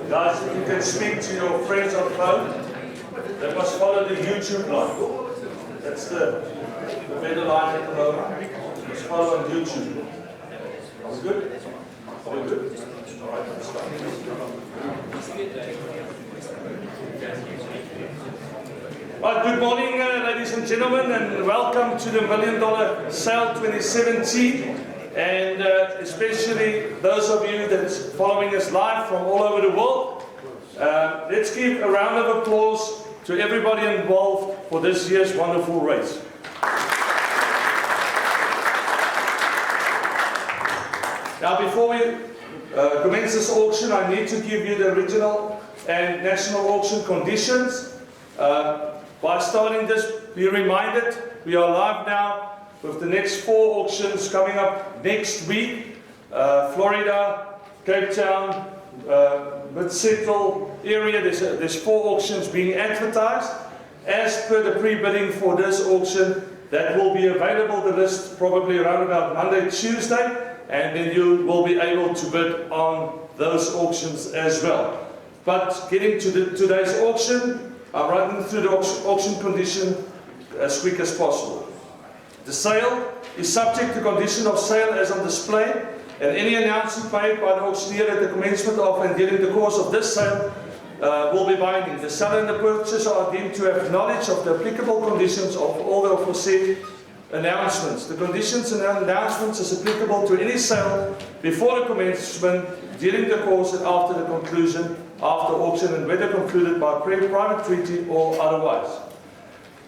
Guys, if you can speak to your friends on phone, they must follow the YouTube line. That's the better line at the moment. Just follow on YouTube. Are we good? Are we good? All right, let's start. Well, good morning, ladies and gentlemen, and welcome to the $1 Million Sale 2017. And especially those of you that's following us live from all over the world, let's give a round of applause to everybody involved for this year's wonderful race. Now, before we commence this auction, I need to give you the regional and national auction conditions. By starting this, be reminded we are live now with the next 4 auctions coming up next week. Florida, Cape Town, Mid-Central area, there's 4 auctions being advertised. As per the pre-bidding for this auction, that will be available, the list probably around about Monday, Tuesday, and then you will be able to bid on those auctions as well. But getting to today's auction, I'm running through the auction condition as quick as possible. The sale is subject to condition of sale as on display, and any announcement made by the auctioneer at the commencement of and during the course of this sale will be binding. The seller and the purchaser are deemed to have knowledge of the applicable conditions of all the aforesaid announcements. The conditions and announcements is applicable to any sale before the commencement, during the course, and after the conclusion of the auction, and whether concluded by private treaty or otherwise.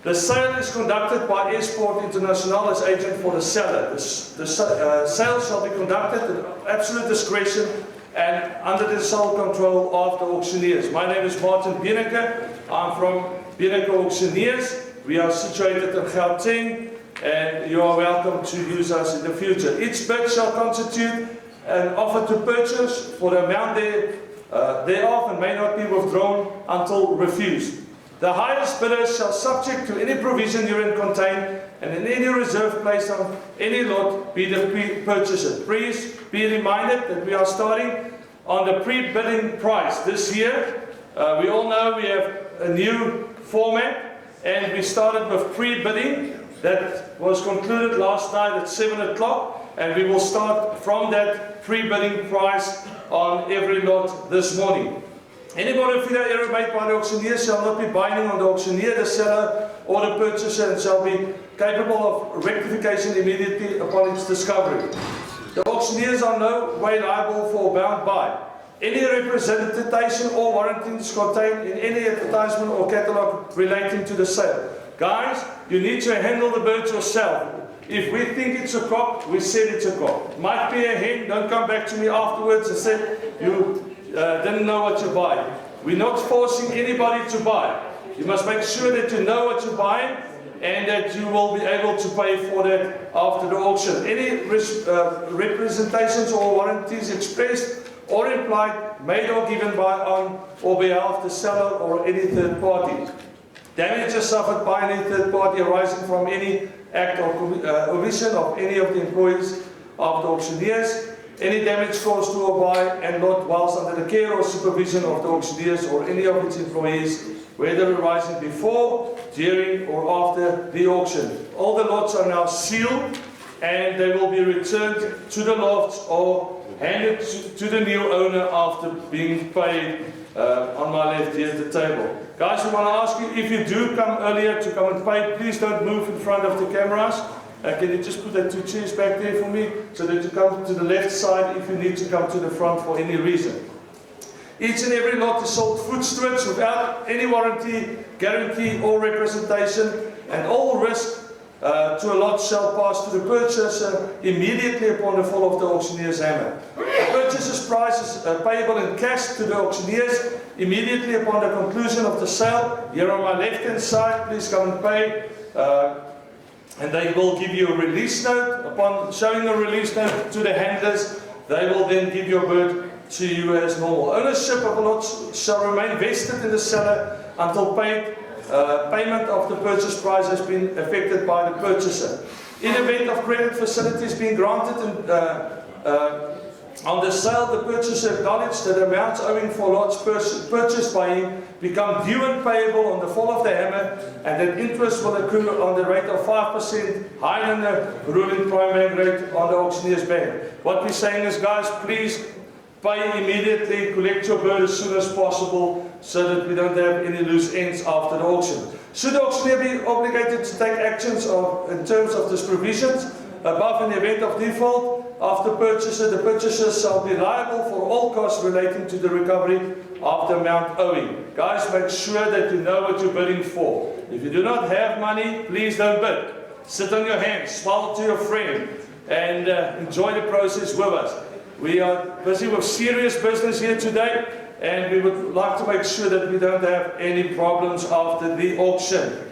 The sale is conducted by Export International as agent for the seller. The sale shall be conducted at absolute discretion and under the sole control of the auctioneers. My name is Martin Bieneke. I'm from Bieneke Auctioneers. We are situated in Gauteng, and you are welcome to use us in the future. Each bid shall constitute an offer to purchase for the amount thereof and may not be withdrawn until refused. The highest bidder shall, subject to any provision herein contained and in any reserve placed on any lot, be the purchaser. Please be reminded that we are starting on the pre-bidding price this year. We all know we have a new format, and we started with pre-bidding. That was concluded last night at 7 o'clock, and we will start from that pre-bidding price on every lot this morning. Any modified error made by the auctioneer shall not be binding on the auctioneer, the seller, or the purchaser, and shall be capable of rectification immediately upon its discovery. The auctioneers are no way liable for or bound by any representation or warranties contained in any advertisement or catalogue relating to the sale. Guys, you need to handle the birds yourself. If we think it's a cock, we said it's a cock. Might be a hen. Don't come back to me afterwards and say you didn't know what you buy. We're not forcing anybody to buy. You must make sure that you know what you're buying and that you will be able to pay for that after the auction. Any representations or warranties expressed or implied made or given by, on, or behalf of the seller or any third party. Damages suffered by any third party arising from any act or omission of any of the employees of the auctioneers. Any damage caused to or by and lot whilst under the care or supervision of the auctioneers or any of its employees, whether arising before, during or after the auction. All the lots are now sealed and they will be returned to the lofts or handed to the new owner after being paid. On my left here at the table. Guys, we want to ask you, if you do come earlier to come and pay, please don't move in front of the cameras. Can you just put that 2 chairs back there for me, so that you come to the left side if you need to come to the front for any reason. Each and every lot is sold foot stewards without any warranty, guarantee or representation, and all risk to a lot shall pass to the purchaser immediately upon the fall of the auctioneer's hammer. The purchaser's price is payable in cash to the auctioneers immediately upon the conclusion of the sale. Here on my left hand side, please come and pay. And they will give you a release note. Upon showing a release note to the handlers, they will then give your bird to you as normal. Ownership of a lot shall remain vested in the seller until payment of the purchase price has been effected by the purchaser. In event of credit facilities being granted on the sale, the purchaser acknowledged that amounts owing for lots purchased by him become due and payable on the fall of the hammer, and that interest will accrue on the rate of 5% higher than the ruling prime bank rate on the auctioneer's bank. What we're saying is, guys, please pay immediately, collect your bird as soon as possible, so that we don't have any loose ends after the auction. Should the auctioneer be obligated to take actions in terms of these provisions above in the event of default after purchaser, the purchaser shall be liable for all costs relating to the recovery of the amount owing. Guys, make sure that you know what you're bidding for. If you do not have money, please don't bid. Sit on your hands, smile to your friend, and enjoy the process with us. We are busy with serious business here today, and we would like to make sure that we don't have any problems after the auction.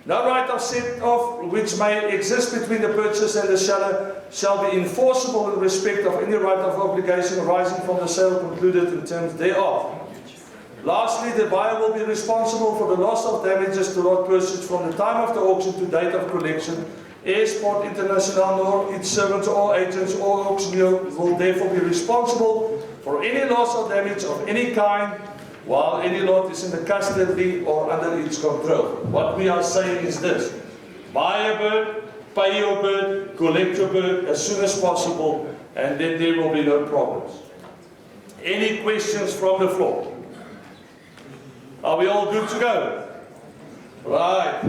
No right of set off which may exist between the purchaser and the seller shall be enforceable in respect of any right of obligation arising from the sale concluded in terms thereof. Lastly, the buyer will be responsible for the loss of damages to lot purchased from the time of the auction to date of collection. Airsport International nor its servants or agents or auctioneer will therefore be responsible for any loss or damage of any kind while any lot is in the custody or under its control. What we are saying is this: buy a bird, pay your bird, collect your bird as soon as possible, and then there will be no problems. Any questions from the floor? Are we all good to go? Right.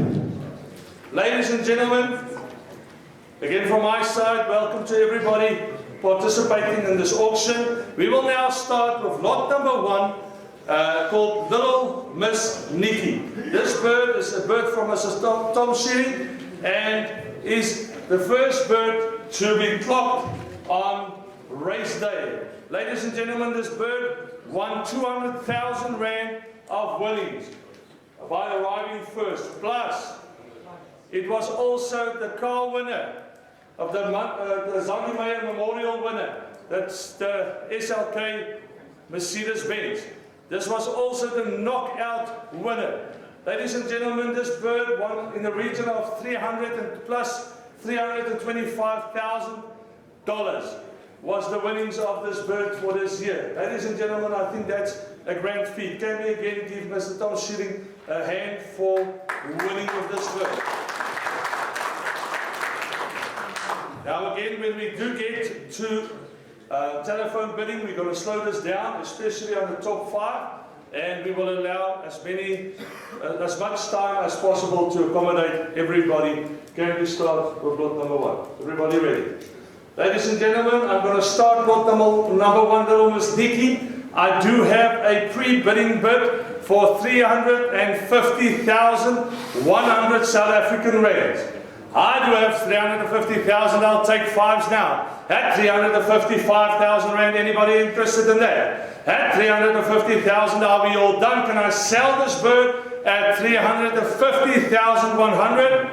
Ladies and gentlemen, again from my side, welcome to everybody participating in this auction. We will now start with lot number 1, called Little Miss Nikki. This bird is a bird from Mrs. Tom Shearing and is the first bird to be clocked on race day. Ladies and gentlemen, this bird won 200,000 Rand of winnings by arriving first. Plus, it was also the car winner of the Zangi Meyer Memorial winner. That's the SLK Mercedes-Benz. This was also the knockout winner. Ladies and gentlemen, this bird won in the region of $325,000 was the winnings of this bird for this year. Ladies and gentlemen, I think that's a grand feat. Can we again give Mr. Tom Shearing a hand for winning with this bird? Now again, when we do get to telephone bidding, we're going to slow this down, especially on the top 5, and we will allow as much time as possible to accommodate everybody. Can we start with lot number 1? Everybody ready? Ladies and gentlemen, I'm going to start lot number 1, Little Miss Nikki. I do have a pre-bidding bid for 350,100 South African Rands. I do have 350,000, I'll take 5s now. At 355,000 Rand, anybody interested in that? At 350,000, are we all done? Can I sell this bird at 350,100?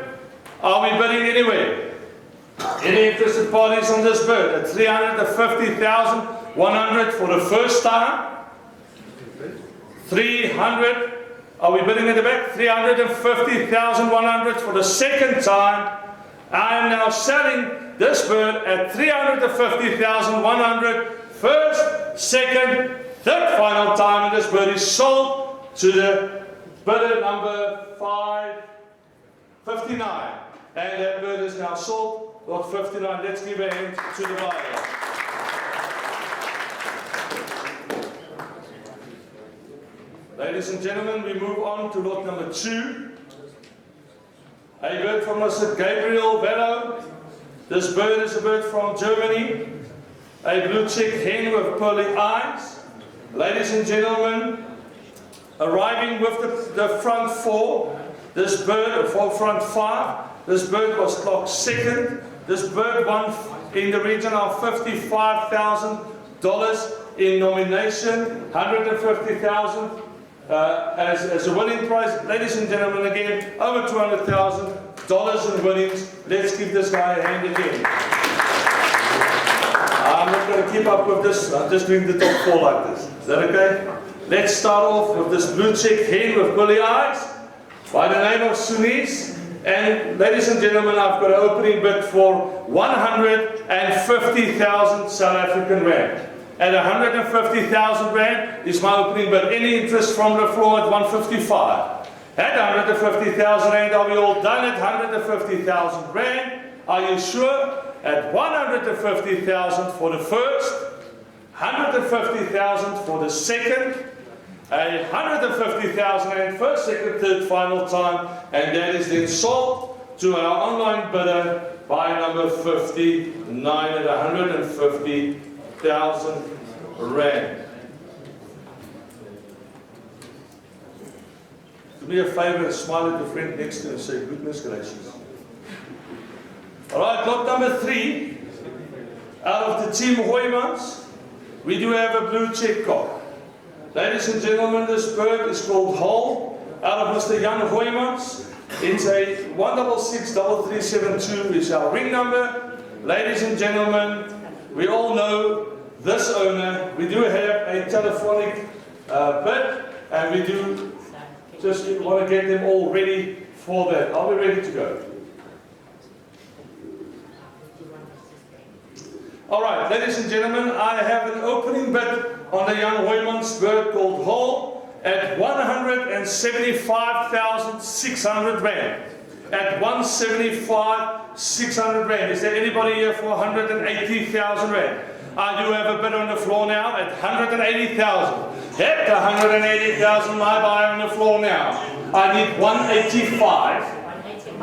Are we bidding anywhere? Any interested parties on this bird at 350,100 for the first time? 300. Are we bidding at the back? 350,100 for the second time. I am now selling this bird at 350,100. First, second, third, final time, and this bird is sold to the bidder number 559. And that bird is now sold, lot 59. Let's give a hand to the buyer. Ladies and gentlemen, we move on to lot number 2. A bird from Mr. Gabriel Bello. This bird is a bird from Germany. A blue check hen with pearly eyes. Ladies and gentlemen, arriving with the front 4, this bird, for front 5, this bird was clocked second. This bird won in the region of $55,000 in nomination, $150,000 as a winning prize. Ladies and gentlemen, again, over $200,000 in winnings. Let's give this guy a hand again. I'm not going to keep up with this. I'm just doing the top 4 like this. Is that okay? Let's start off with this blue check hen with pearly eyes by the name of Sunnis. And ladies and gentlemen, I've got an opening bid for 150,000 South African rand. At 150,000 rand is my opening bid. Any interest from the floor at 155? At 150,000 rand, are we all done at 150,000 rand? Are you sure? At 150,000 for the first, 150,000 for the second, 150,000 and first, second, third, final time, and that is then sold to our online bidder by number 59 at 150,000 rand. Do me a favor and smile at your friend next to you and say, goodness gracious. Alright, lot number 3, out of the team Hoymans, we do have a blue check cock. Ladies and gentlemen, this bird is called Hole, out of Mr. Jan Hoymans. It's a 1663372 is our ring number. Ladies and gentlemen, we all know this owner. We do have a telephonic bid, and we do just want to get them all ready for that. Are we ready to go? Alright, ladies and gentlemen, I have an opening bid on the Jan Hoymans bird called Hole at 175,600 rand. At 175,600 rand. Is there anybody here for 180,000 rand? I do have a bid on the floor now at 180,000. At 180,000, my buy on the floor now. I need 185.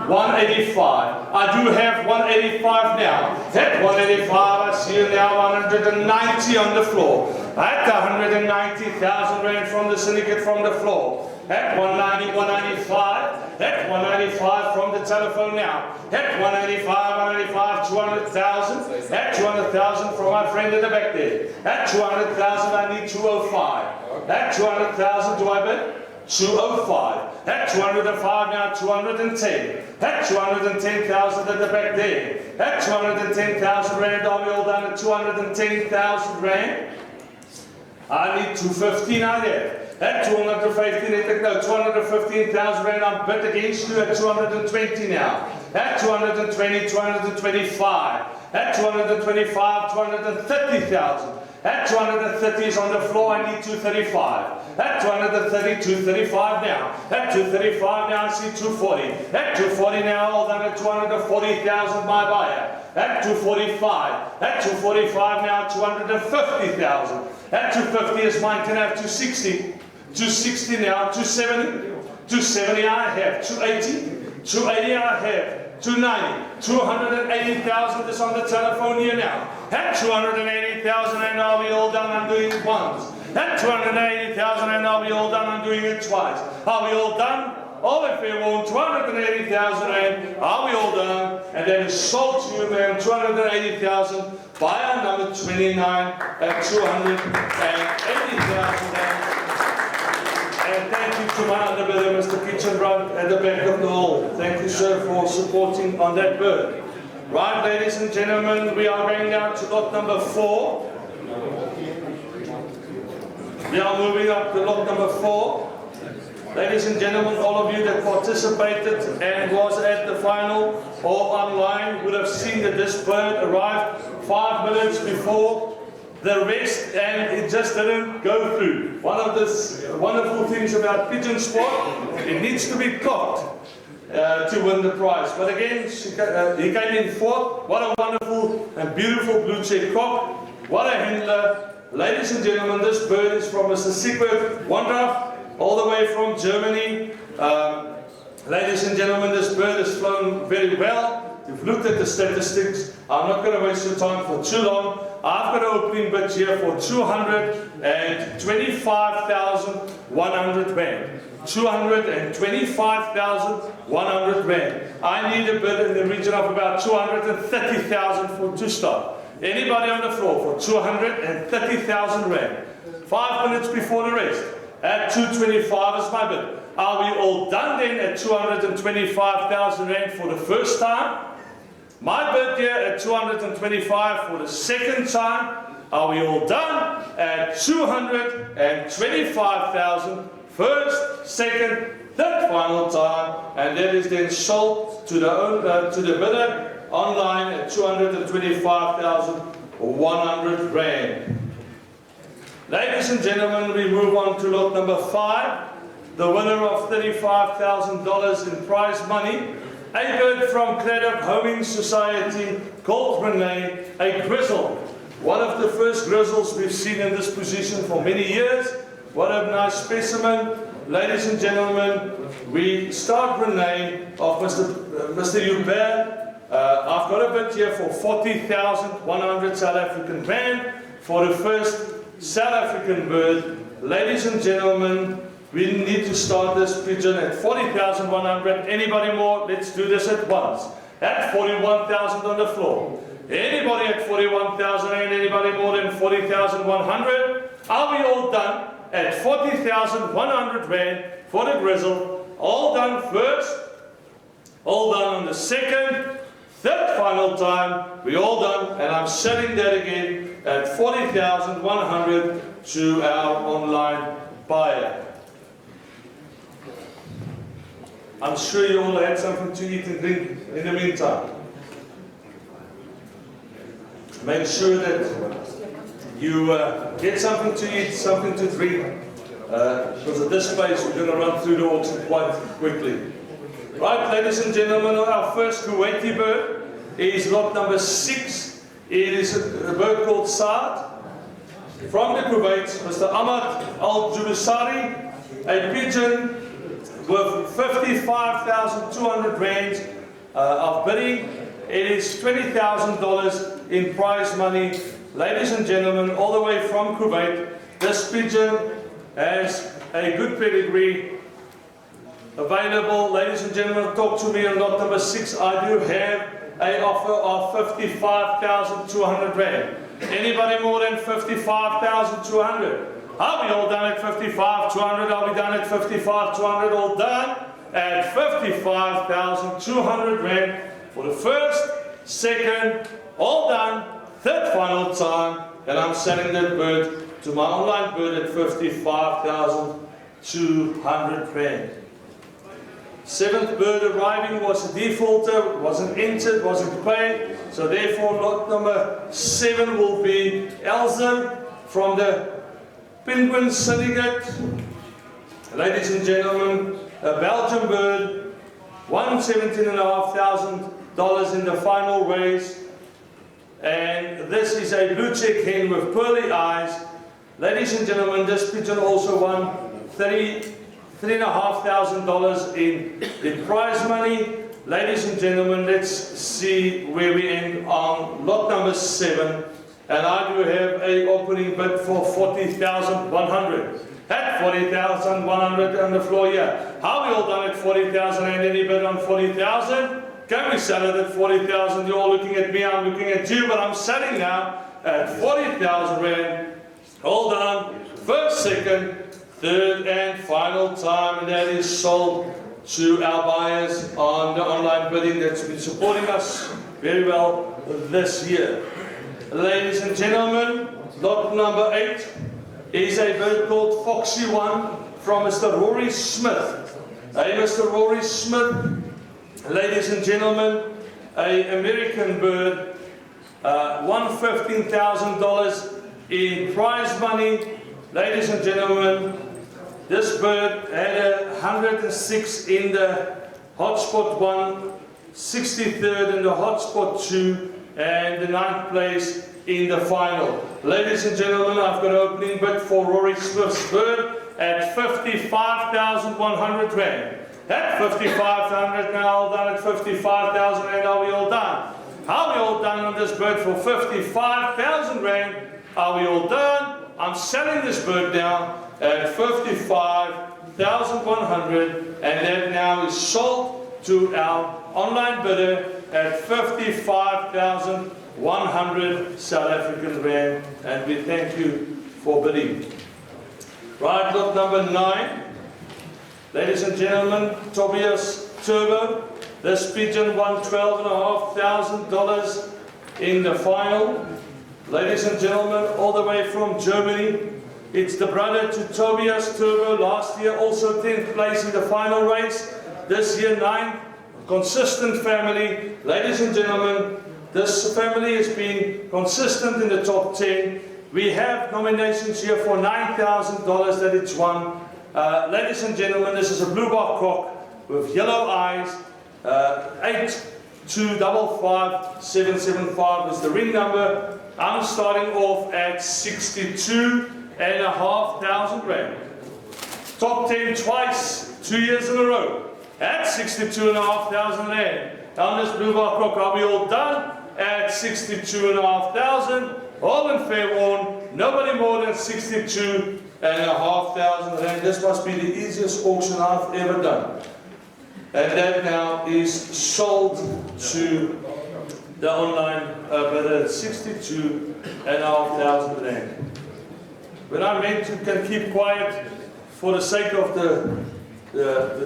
185. I do have 185 now. At 185, I see you now 190 on the floor. At 190,000 rand from the syndicate from the floor. At 190, 195. At 195 from the telephone now. At 185, 185, 200,000. At 200,000 from my friend in the back there. At 200,000, I need 205. At 200,000, do I bid? 205. At 205 now, 210. At 210,000 at the back there. At 210,000 rand, are we all done at 210,000 rand? I need 215 out there. At 215, no, 215,000 rand, I'm bid against you at 220 now. At 220, 225. At 225, 230,000. At 230 is on the floor, I need 235. At 230, 235 now. At 235 now, I see 240. At 240 now, all done at 240,000, my buyer. At 245. At 245 now, 250,000. At 250 is mine, can I have 260? 260 now, 270. 270 I have, 280. 280 I have. 290, 280,000 is on the telephone here now. At 280,000 and are we all done, I'm doing it once. At 280,000 and are we all done, I'm doing it twice. Are we all done? All in favor on 280,000 and are we all done? And then it's sold to you, ma'am, 280,000 Buyer number 29 at 280,000 rand. And thank you to my underbidder, Mr. Kitchenbrand, at the back of the hall. Thank you, sir, for supporting on that bird. Right, ladies and gentlemen, we are going down to lot number 4. We are moving up to lot number 4. Ladies and gentlemen, all of you that participated and was at the final or online would have seen that this bird arrived 5 minutes before the rest, and it just didn't go through. One of the wonderful things about pigeon sport, it needs to be cocked to win the prize. But again, he came in 4th. What a wonderful and beautiful blue check cock. What a handler. Ladies and gentlemen, this bird is from Mr. Siegfried Wandraff, all the way from Germany. Ladies and gentlemen, this bird has flown very well. We've looked at the statistics. I'm not going to waste your time for too long. I've got an opening bid here for 225,100 rand. 225,100 rand. I need a bid in the region of about 230,000 for to start. Anybody on the floor for 230,000 rand? 5 minutes before the rest. At 225 is my bid. Are we all done then at 225,000 rand for the first time? My bid here at 225 for the second time. Are we all done at 225,000 first, second, third, final time? And that is then sold to the bidder online at 225,100 rand. Ladies and gentlemen, we move on to lot number 5. The winner of $35,000 in prize money. A bird from Craddock Homing Society called Renee, a grizzle. One of the first grizzles we've seen in this position for many years. What a nice specimen. Ladies and gentlemen, we start Renee of Mr. Hubert. I've got a bid here for 40,100 South African rand for the first South African bird. Ladies and gentlemen, we need to start this pigeon at 40,100. Anybody more? Let's do this at once. At 41,000 on the floor. Anybody at 41,000 and anybody more than 40,100? Are we all done at 40,100 rand for the grizzle? All done first. All done on the second. Third final time. We all done, and I'm selling that again at 40,100 to our online buyer. I'm sure you all had something to eat and drink in the meantime. Make sure that you get something to eat, something to drink, because at this pace we're going to run through the auction quite quickly. Right, ladies and gentlemen, our first Kuwaiti bird is lot number 6. It is a bird called Saad. From the Kuwait, Mr. Ahmad Al-Jubisari, a pigeon with 55,200 rand of bidding. It is $20,000 in prize money. Ladies and gentlemen, all the way from Kuwait, this pigeon has a good pedigree available. Ladies and gentlemen, talk to me on lot number 6. I do have an offer of 55,200 rand. Anybody more than 55,200? Are we all done at 55,200? Are we done at 55,200? All done at 55,200 rand for the first, second, all done, third final time, and I'm selling that bird to my online bird at 55,200 rand. 7th bird arriving was a defaulter, wasn't entered, wasn't paid, so therefore lot number 7 will be Elzen from the Penguin Syndicate. Ladies and gentlemen, a Belgian bird, $117,500 in the final race, and this is a blue check hen with pearly eyes. Ladies and gentlemen, this pigeon also won $3,500 in prize money. Ladies and gentlemen, let's see where we end on lot number 7. And I do have an opening bid for 40,100. At 40,100 on the floor here. How are we all done at 40,000 and any bid on 40,000? Can we sell it at 40,000? You're all looking at me, I'm looking at you, but I'm selling now at 40,000 Rand. Hold on. First, second, third, and final time, and that is sold to our buyers on the online bidding that's been supporting us very well this year. Ladies and gentlemen, lot number 8 is a bird called Foxy One from Mr. Rory Smith. Hey, Mr. Rory Smith, ladies and gentlemen, an American bird, won $15,000 in prize money. Ladies and gentlemen, this bird had 106 in the hotspot 1, 63rd in the hotspot 2, and the 9th place in the final. Ladies and gentlemen, I've got an opening bid for Rory Smith's bird at 55,100 Rand. At 55,000 now, all done at 55,000 Rand. Are we all done? Are we all done on this bird for 55,000 Rand? Are we all done? I'm selling this bird now at 55,100, and that now is sold to our online bidder at 55,100 South African Rand, and we thank you for bidding. Right, lot number 9. Ladies and gentlemen, Tobias Turbo. This pigeon won $12,500 in the final. Ladies and gentlemen, all the way from Germany. It's the brother to Tobias Turbo. Last year also 10th place in the final race. This year 9th. Consistent family. Ladies and gentlemen, this family has been consistent in the top 10. We have nominations here for $9,000 that it's won. Ladies and gentlemen, this is a blue bar cock with yellow eyes. 8255775 is the ring number. I'm starting off at 62,500 Rand. Top 10 twice, 2 years in a row. At 62,500 Rand. On this blue bar cock, are we all done? At 62,500. All in fair warn, nobody more than 62,500 Rand. This must be the easiest auction I've ever done. And that now is sold to the online bidder at 62,500 Rand. When I meant you can keep quiet for the sake of the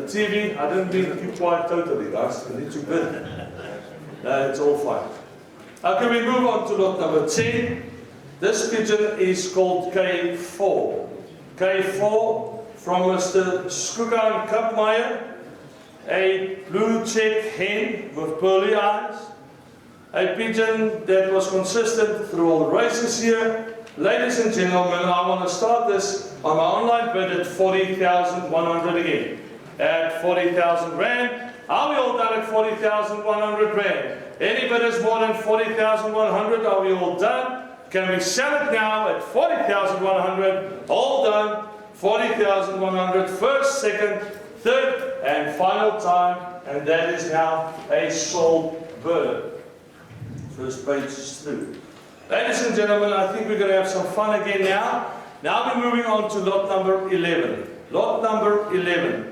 TV, I didn't mean to keep quiet totally, guys. I need to bid. It's all fine. Okay, we move on to lot number 10. This pigeon is called K4. K4 from Mr. Skuga Kapmeyer. A blue check hen with pearly eyes. A pigeon that was consistent through all the races here. Ladies and gentlemen, I want to start this on my online bid at 40,100 again. At 40,000 Rand. Are we all done at 40,100 Rand? Any bidders more than 40,100? Are we all done? Can we sell it now at 40,100? All done. 40,100. First, second, third, and final time. And that is now a sold bird. First page is through. Ladies and gentlemen, I think we're going to have some fun again now. Now we're moving on to lot number 11. Lot number 11.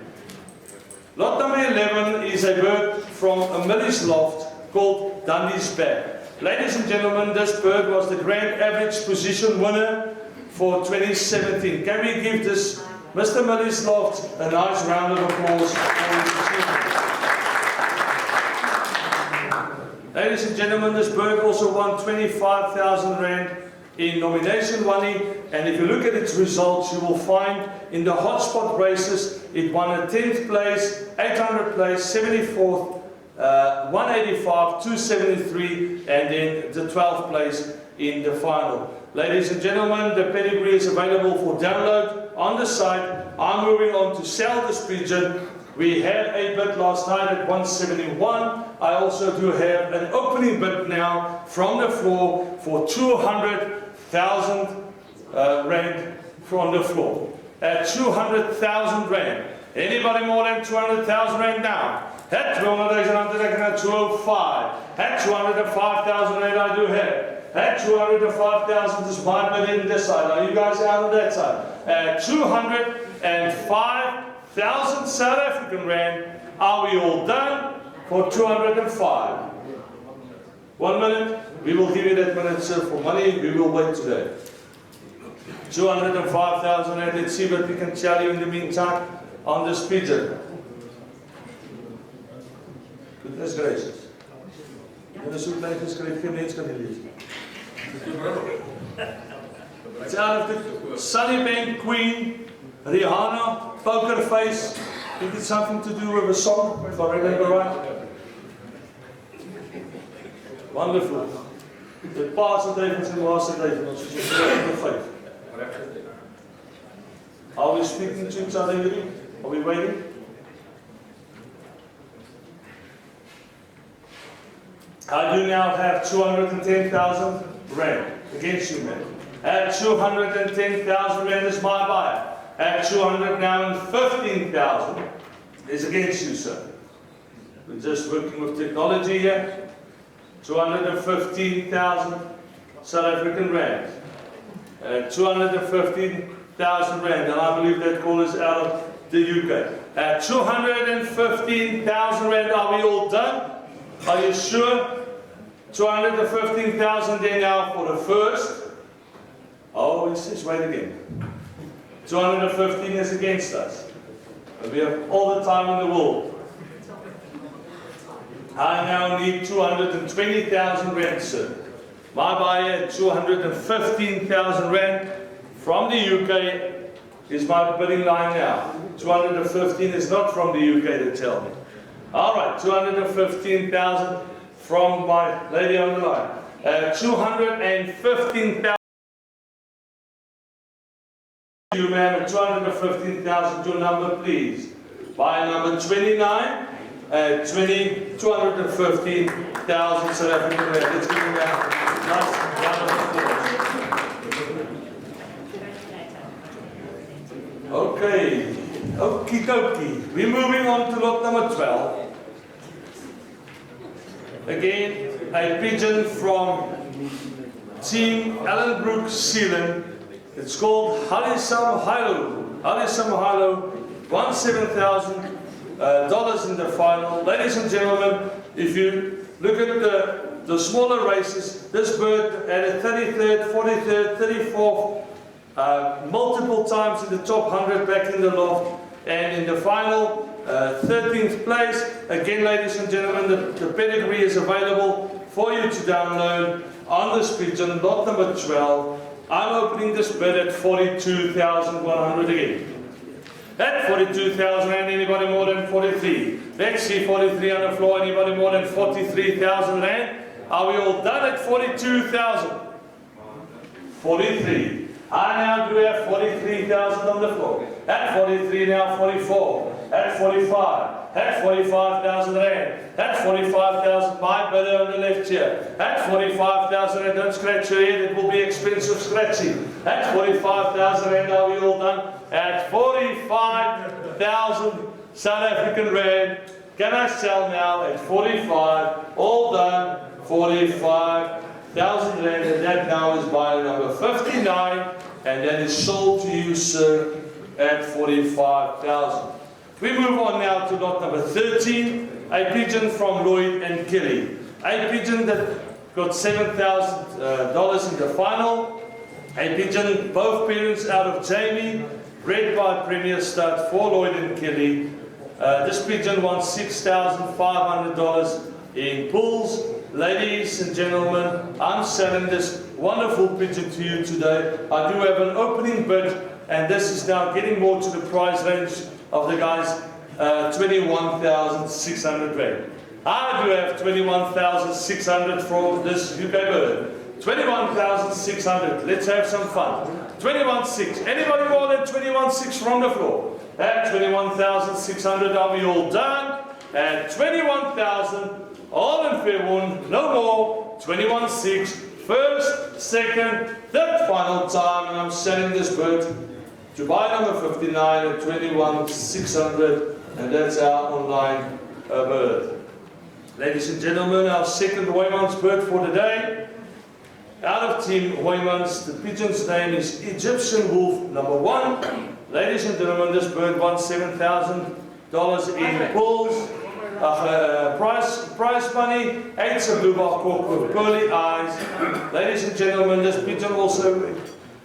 Lot number 11 is a bird from a Millie's loft called Dundee's Bag. Ladies and gentlemen, this bird was the grand average position winner for 2017. Can we give this Mr. Millie's loft a nice round of applause for his achievement? Ladies and gentlemen, this bird also won 25,000 Rand in nomination money, and if you look at its results, you will find in the hotspot races, it won a 10th place, 800 place, 74th, 185, 273, and then the 12th place in the final. Ladies and gentlemen, the pedigree is available for download on the site. I'm moving on to sell this pigeon. We had a bid last night at 171. I also do have an opening bid now from the floor for 200,000 Rand from the floor. At 200,000 Rand. Anybody more than 200,000 Rand now? At 205. At 205,000 Rand I do have. At 205,000 is my bid in this side. Are you guys out on that side? At 205,000 South African Rand. Are we all done? for 205. 1 minute. We will give you that minute, sir, for money. We will wait today. 205,000 rand. Let's see what we can tell you in the meantime on this pigeon. Goodness gracious. It's out of the Sunnybank Queen, Rihanna, Poker Face. I think it's something to do with a song, if I remember right. Wonderful. The Pastor David and Master David, which is the faith. Are we speaking to each other, Yuri? Are we waiting? I do now have 210,000 rand against you, man. At 210,000 rand is my buyer. At 215,000 is against you, sir. We're just working with technology here. 215,000 South African rand. 215,000 rand, and I believe that call is out of the UK. At 215,000 rand, are we all done? Are you sure? 215,000 there now for the first. Oh, he says, wait again. 215 is against us. And we have all the time in the world. I now need 220,000 rand, sir. My buyer at 215,000 rand from the UK is my bidding line now. 215 is not from the UK, they tell me. All right, 215,000 from my lady on the line. 215,000. You, ma'am, at 215,000. Your number, please. Buy number 29. 215,000 South African rand. Let's give him a nice round of applause. Okay. Okie dokie. We're moving on to lot number 12. Again, a pigeon from Team Allenbrook, Zealand. It's called Halisam Hilo. Halisam Hilo, $17,000 in the final. Ladies and gentlemen, if you look at the smaller races, this bird had a 33rd, 43rd, 34th, multiple times in the top 100 back in the loft, and in the final, 13th place. Again, ladies and gentlemen, the pedigree is available for you to download on this pigeon, lot number 12. I'm opening this bid at 42,100 again. At 42,000, and anybody more than 43? Let's see, 43 on the floor, anybody more than 43,000 rand? Are we all done at 42,000? 43. I now do have 43,000 on the floor. At 43 now, 44. At 45. At 45,000 rand. At 45,000, my bidder on the left here. At 45,000 rand, don't scratch your head, it will be expensive scratching. At 45,000 rand, are we all done? At 45,000 South African rand. Can I sell now at 45? All done, 45,000 rand, and that now is buyer number 59, and that is sold to you, sir, at 45,000. We move on now to lot number 13, a pigeon from Lloyd and Kelly. A pigeon that got $7,000 in the final. A pigeon, both parents out of Jamie, bred by Premier Stud for Lloyd and Kelly. This pigeon won $6,500 in pulls. Ladies and gentlemen, I'm selling this wonderful pigeon to you today. I do have an opening bid, and this is now getting more to the price range of the guys, 21,600 rand. I do have 21,600 from this UK bird. 21,600. Let's have some fun. 21,600. Anybody more than 21,600 from the floor? At 21,600, are we all done? At 21,000, all in fair one, no more. 21,600. First, second, third, final time, and I'm selling this bird to buy number 59 at 21,600, and that's our online bird. Ladies and gentlemen, our second Hoymans bird for the day. Out of Team Hoymans, the pigeon's name is Egyptian Wolf number 1. Ladies and gentlemen, this bird won $7,000 in pulls. prize money, 8 blue bar cork with pearly eyes. Ladies and gentlemen, this pigeon also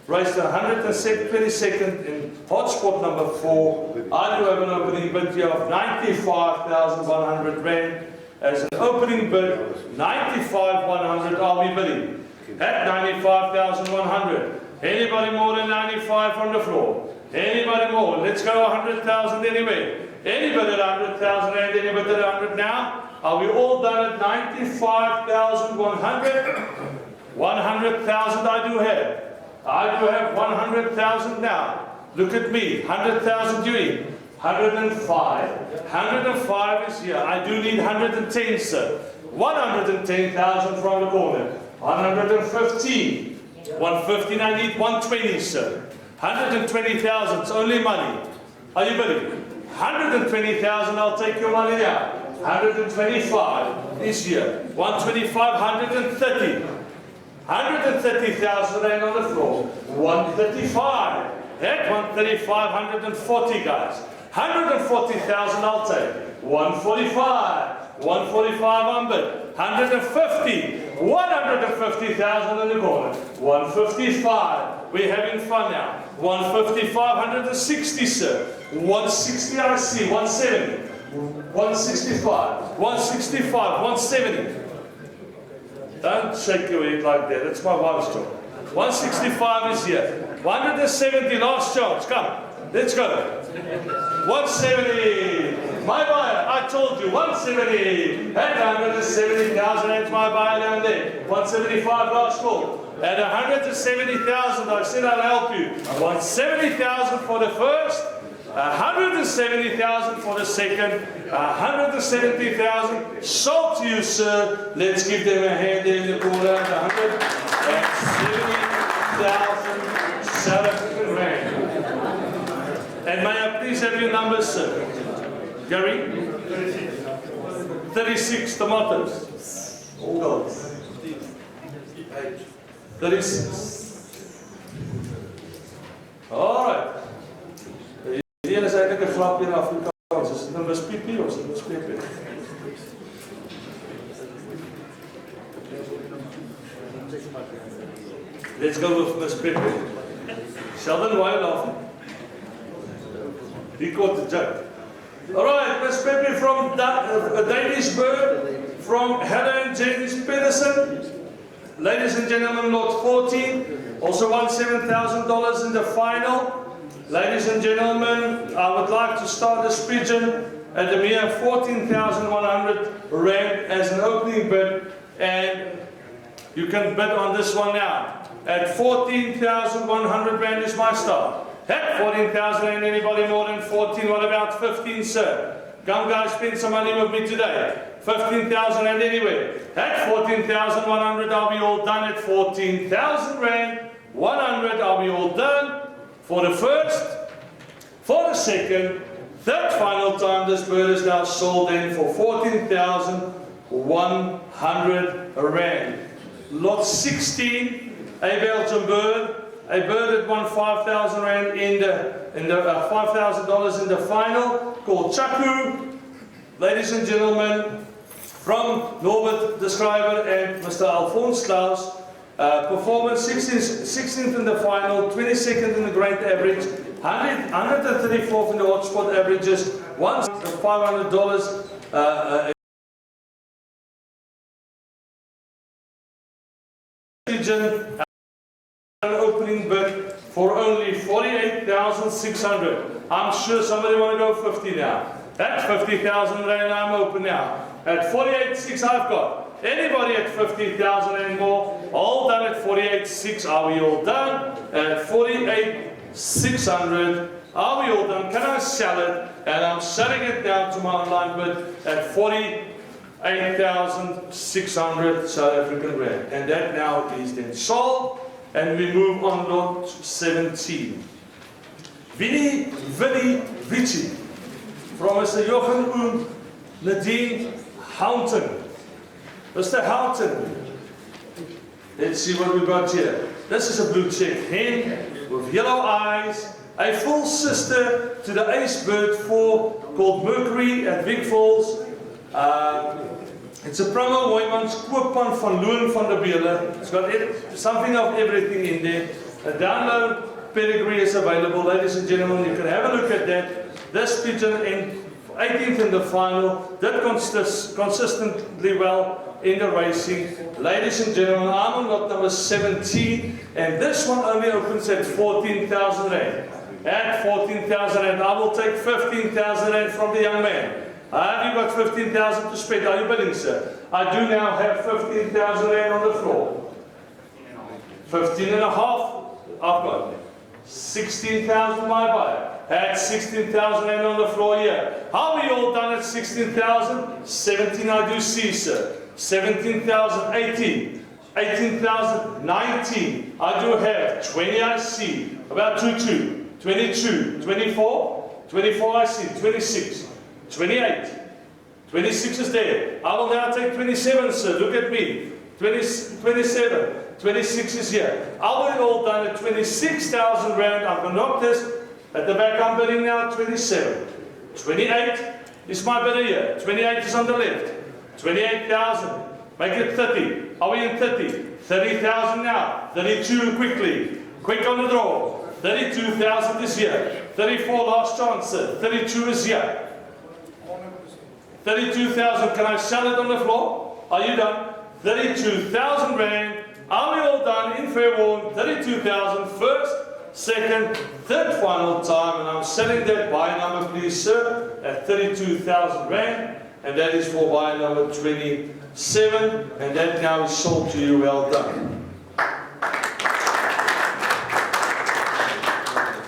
raised 122nd in hotspot number 4. I do have an opening bid here of 95,100 rand. As an opening bid, 95,100 are we bidding. At 95,100. Anybody more than 95 on the floor? Anybody more? Let's go 100,000 anyway. Anybody at 100,000 and anybody at 100 now? Are we all done at 95,100? 100,000 I do have. I do have 100,000 now. Look at me. 100,000 doing. 105. 105 is here. I do need 110, sir. 110,000 from the corner. 115. 115, I need 120, sir. 120,000, it's only money. Are you bidding? 120,000, I'll take your money now. 125 this year. 125, 130. 130,000 rand on the floor. 135. At 135, 140, guys. 140,000 I'll take. 145. 145 on bid. 150. 150,000 in the corner. 155. We're having fun now. 155, 160, sir. 160 I see. 170. 165. 165. 170. Don't shake your head like that. It's my wife's job. 165 is here. 170, last chance. Come. Let's go. 170. My buyer, I told you, 170. At 170,000, that's my buyer down there. 175 last call. At 170,000, I said I'll help you. 170,000 for the first. 170,000 for the second. 170,000. Sold to you, sir. Let's give them a hand there in the corner. 170,000 South African rand. And may I please have your numbers, sir? Gary? 36 tomatoes. All gold. 36. All right. Hier is eigenlijk een grapje in Afrikaans. Is het een mispiepie of is het een mispiepie? Let's go with mispiepie. Sheldon, why are you laughing? He caught the joke. All right, Miss Pepe from a Danish bird, from Helen James Pedersen. Ladies and gentlemen, lot 14, also won $7,000 in the final. Ladies and gentlemen, I would like to start this pigeon at a mere 14,100 rand as an opening bid, and you can bid on this one now. At 14,100 rand is my start. At 14,000 and anybody more than 14, what about 15, sir? Come guys, spend some money with me today. 15,000 and anywhere. At 14,100, are we all done? At 14,000 rand, 100, are we all done? For the first, for the second, third final time, this bird is now sold in for 14,100 rand. Lot 16, a Belgian bird. A bird that won 5,000 rand in the $5,000 in the final, called Chaku. Ladies and gentlemen, from Norbert de Schrijver and Mr. Alphonse Klaus, performance 16th in the final, 22nd in the great average, 134th in the hotspot averages, $500. An opening bid for only 48,600. I'm sure somebody want to go 50 now. At 50,000 rand, I'm open now. At 48,600, I've got. Anybody at 50,000 and more? All done at 48,600. Are we all done? At 48,600. Are we all done? Can I sell it? And I'm selling it down to my online bid at 48,600 South African rand. And that now is then sold. And we move on lot 17. Vinnie Vici from Mr. Jochen Nadine Houghton. Mr. Houghton. Let's see what we got here. This is a blue check hen with yellow eyes, a full sister to the ace bird 4 called Mercury at Big Falls. It's a promo Hoijmans koopman van Loon van der Beele. It's got something of everything in there. A download pedigree is available, ladies and gentlemen. You can have a look at that. This pigeon in 18th in the final did consistently well in the racing. Ladies and gentlemen, I'm on lot number 17, and this one only opens at 14,000 rand. At 14,000 rand, I will take 15,000 rand from the young man. Have you got 15,000 to spend? Are you bidding, sir? I do now have 15,000 rand on the floor. 15 and a half, I've got 16,000 my buyer. At 16,000 rand on the floor here. How are we all done at 16,000? 17 I do see, sir. 17,000, 18. 18,000, 19. I do have 20 I see. About 22. 22. 24. 24 I see. 26. 28. 26 is there. I will now take 27, sir. Look at me. 27. 26 is here. I will all done at 26,000 rand. I'm going to knock this. At the back I'm bidding now 27. 28 is my bidder here. 28 is on the left. 28,000. Make it 30. Are we in 30? 30,000 now. 32 quickly. Quick on the draw. 32,000 is here. 34 last chance, sir. 32 is here. 32,000. Can I sell it on the floor? Are you done? 32,000 rand. Are we all done? In fair warn. 32,000. First, second, third final time. And I'm selling that buy number, please, sir, at 32,000 rand. And that is for buy number 27. And that now is sold to you. Well done.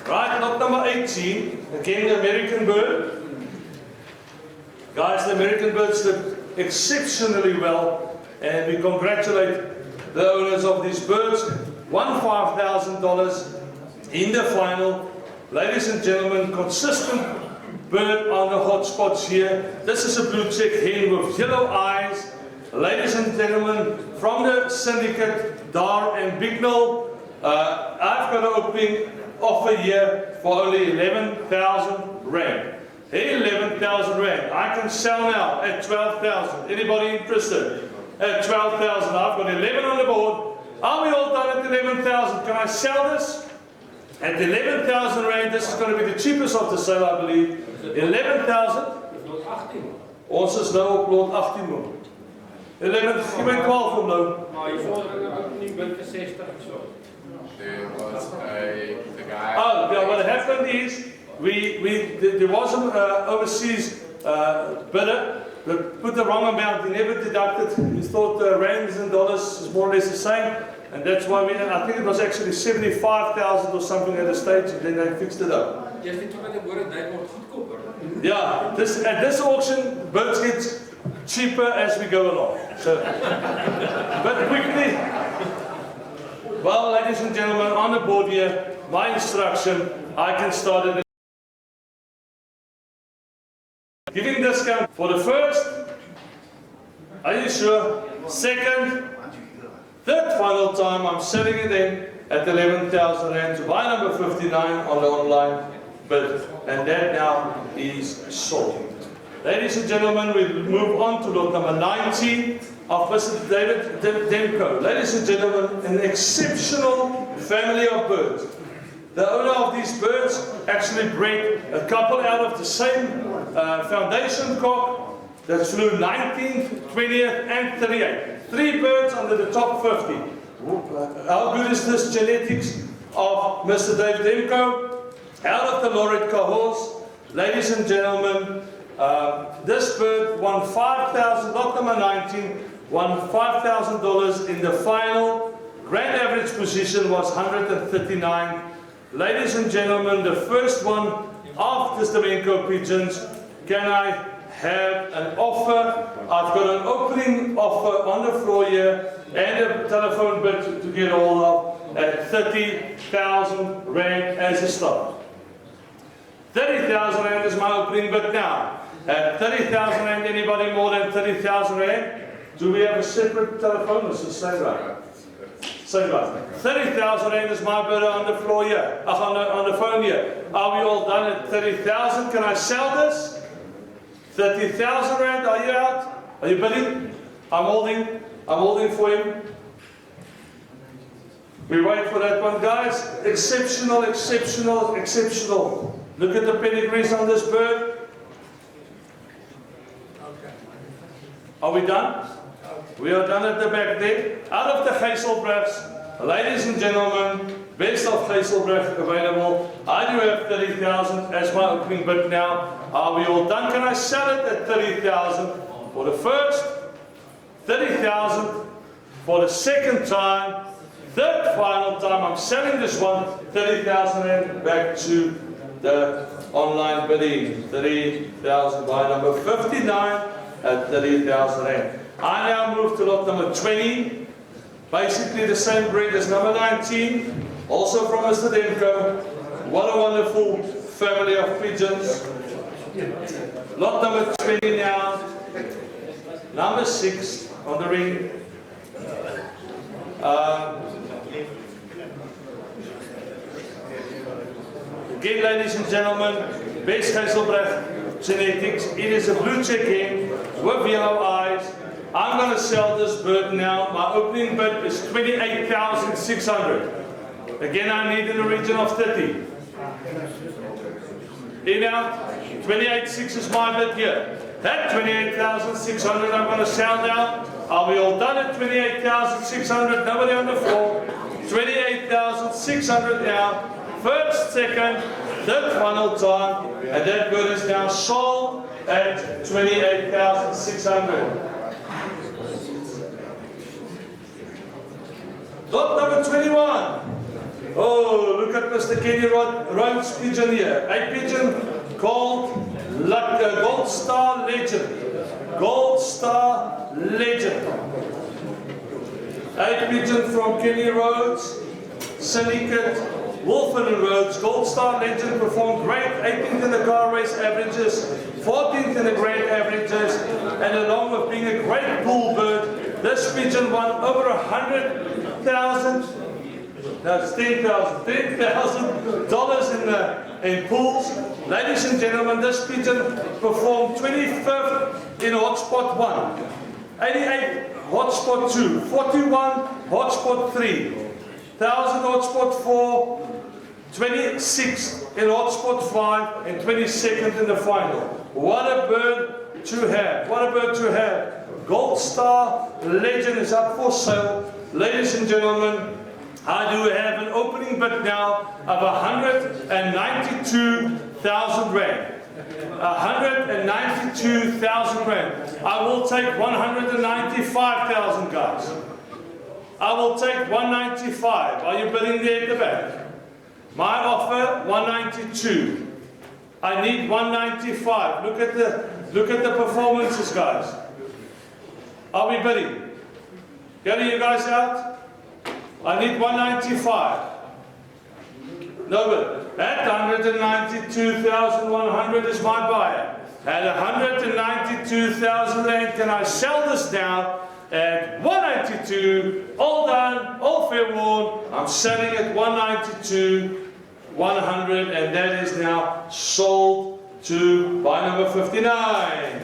Right, lot number 18. Again, the American bird. Guys, the American birds did exceptionally well, and we congratulate the owners of these birds. Won $5,000 in the final. Ladies and gentlemen, consistent bird on the hot spots here. This is a blue check hen with yellow eyes. Ladies and gentlemen, from the syndicate, Dar and Bignell, I've got an opening offer here for only 11,000 rand. 11,000 rand. I can sell now at 12,000. Anybody interested? At 12,000. I've got 11 on the board. Are we all done at 11,000? Can I sell this? At 11,000 rand, this is going to be the cheapest of the sale, I believe. 11,000. Ons is nou op lot 18 man. 11, give me 12 from nou. Maar je vordering ook niet bent voor 60 of zo. There was the guy. Oh, yeah, what happened is, there was an overseas bidder that put the wrong amount. He never deducted. He thought rands and dollars is more or less the same, and that's why I think it was actually 75,000 or something at the stage, and then they fixed it up. Yeah, at this auction, birds get cheaper as we go along. So, but quickly. Well, ladies and gentlemen, on the board here, my instruction, I can start it. Giving discount for the first, are you sure? Second, third final time, I'm selling it in at 11,000 rand to buy number 59 on the online bid. And that now is sold. Ladies and gentlemen, we move on to lot number 19 of Mr. David Demko. Ladies and gentlemen, an exceptional family of birds. The owner of these birds actually bred a couple out of the same foundation cock that flew 19th, 20th and 38th. 3 birds under the top 50. How good is this genetics of Mr. David Demko? Out of the Laureate cohorts. Ladies and gentlemen, this bird won 5,000, lot number 19, won $5,000 in the final. Grand average position was 139. Ladies and gentlemen, the first one of the Stamenko pigeons. Can I have an offer? I've got an opening offer on the floor here and a telephone bid to get all of at 30,000 rand as a start. 30,000 rand is my opening bid now. At 30,000 rand, anybody more than 30,000 rand? Do we have a separate telephone? This is same right. Same right. 30,000 rand is my bidder on the floor here. On the phone here. Are we all done at 30,000? Can I sell this? 30,000 rand, are you out? Are you bidding? I'm holding for him. We wait for that one, guys. Exceptional, exceptional, exceptional. Look at the pedigrees on this bird. Are we done? We are done at the back there. Out of the Geiselbrechts, ladies and gentlemen, best of Geiselbrecht available. I do have 30,000 as my opening bid now. Are we all done? Can I sell it at 30,000 for the first, 30,000 for the second time, third final time? I'm selling this one, 30,000 rand back to the online bidding. 30,000 by number 59 at 30,000 rand. I now move to lot number 20. Basically the same breed as number 19. Also from Mr. Demko. What a wonderful family of pigeons. Lot number 20 now. Number 6 on the ring. Again, ladies and gentlemen, base Geiselbrecht genetics. It is a blue check hen with yellow eyes. I'm going to sell this bird now. My opening bid is 28,600. Again, I need in the region of 30. In out, 28,600 is my bid here. That 28,600 I'm going to sell now. Are we all done at 28,600? Nobody on the floor. 28,600 now. First, second, third final time. And that bird is now sold at 28,600. Lot number 21. Oh, look at Mr. Kenny Rhodes' pigeon here. A pigeon called Gold Star Legend. Gold Star Legend. A pigeon from Kenny Rhodes, Syndicate, Wolfen and Rhodes. Gold Star Legend performed great, 18th in the car race averages, 14th in the grade averages, and along with being a great bull bird, this pigeon won over 100,000. That's $10,000 in pools. Ladies and gentlemen, this pigeon performed 25th in hotspot 1, 88 hotspot 2, 41 hotspot 3, 1000 hotspot 4, 26th in hotspot 5, and 22nd in the final. What a bird to have! What a bird to have! Gold Star Legend is up for sale. Ladies and gentlemen, I do have an opening bid now of 192,000 rand. 192,000 rand. I will take 195,000, guys. I will take 195. Are you bidding there at the back? My offer 192. I need 195. Look at the performances, guys. Are we bidding? Getting you guys out? I need 195. No bid. At 192,100 is my buyer. At 192,000 rand, can I sell this now at 192? All done, all fair warn. I'm selling at 192,100, and that is now sold to buy number 59.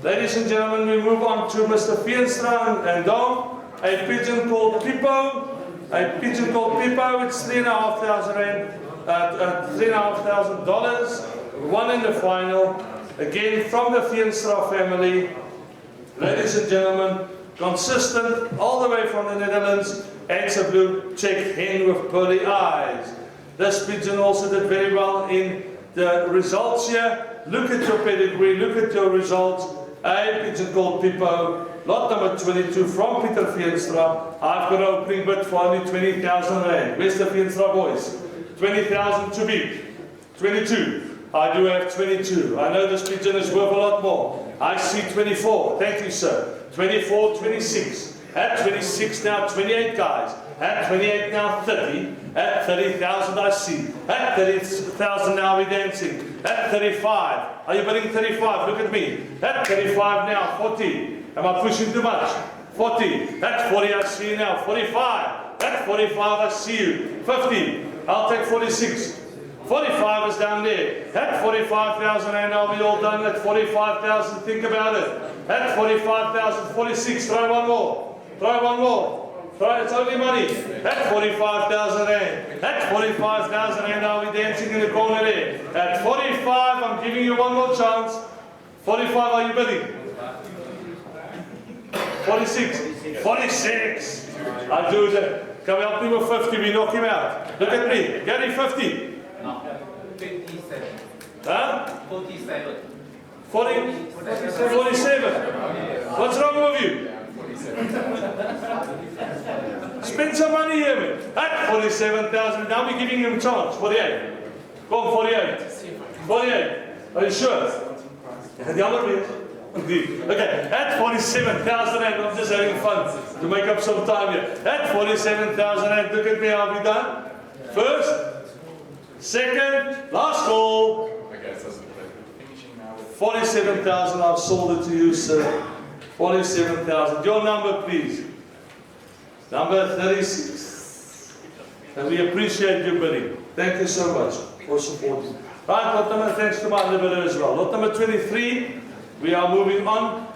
Ladies and gentlemen, we move on to Mr. Veenstra and Dom. A pigeon called Pippo. A pigeon called Pippo, it's $3,500 rand, $3,500. Won in the final. Again, from the Veenstra family. Ladies and gentlemen, consistent all the way from the Netherlands. It's a blue check hen with pearly eyes. This pigeon also did very well in the results here. Look at your pedigree, look at your results. A pigeon called Pippo. Lot number 22 from Peter Veenstra. I've got an opening bid for only 20,000 rand. Where's the Veenstra boys? 20,000 to beat. 22. I do have 22. I know this pigeon is worth a lot more. I see 24. Thank you, sir. 24, 26. At 26 now, 28 guys. At 28 now, 30. At 30,000 I see. At 30,000 now we're dancing. At 35. Are you bidding 35? Look at me. At 35 now, 40. Am I pushing too much? 40. At 40 I see you now. 45. At 45 I see you. 50. I'll take 46. 45 is down there. At 45,000 rand, are we all done? At 45,000, think about it. At 45,000, 46, try one more. Try one more. Try, it's only money. At 45,000 rand. At 45,000 rand, are we dancing in the corner there? At 45, I'm giving you one more chance. 45, are you bidding? 46. 46. I do that. Come help me with 50, we knock him out. Look at me. Gary, 50. No, 57. Huh? 47. 47. What's wrong with you? Spend some money here, man. At 47,000. Now we're giving him a chance. 48. Go on, 48. 48. Are you sure? The other way. Okay, at 47,000 rand, I'm just having fun to make up some time here. At 47,000 rand, look at me, are we done? First, second, last call. Okay, so finishing now with 47,000, I've sold it to you, sir. 47,000. Your number, please. Number 36. And we appreciate your bidding. Thank you so much for supporting. Right, lot number, thanks to my other bidder as well. Lot number 23. We are moving on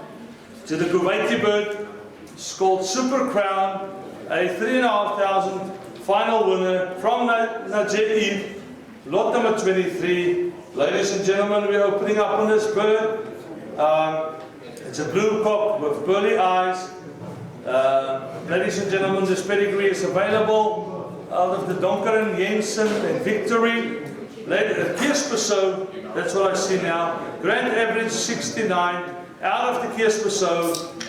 to the Kuwaiti bird. It's called Super Crown, a 3,500 final winner from Nigeria. Lot number 23. Ladies and gentlemen, we are opening up on this bird. It's a blue cock with pearly eyes. Ladies and gentlemen, this pedigree is available out of the Donker and Jensen and Victory. Kiespersoon, that's what I see now. Grand average 69, out of the Kiespersoon.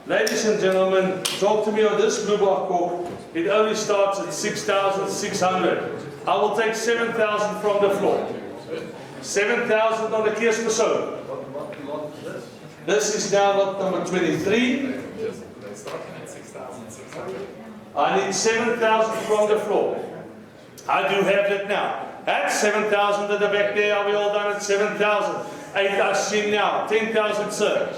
Ladies and gentlemen, talk to me on this blue bar cork. It only starts at 6,600. I will take 7,000 from the floor. 7,000 on the Kiespersoon. This is now lot number 23. they're starting at 6,600. I need 7,000 from the floor. I do have that now. At 7,000 at the back there, are we all done at 7,000? 8 I see now. 10,000, sir.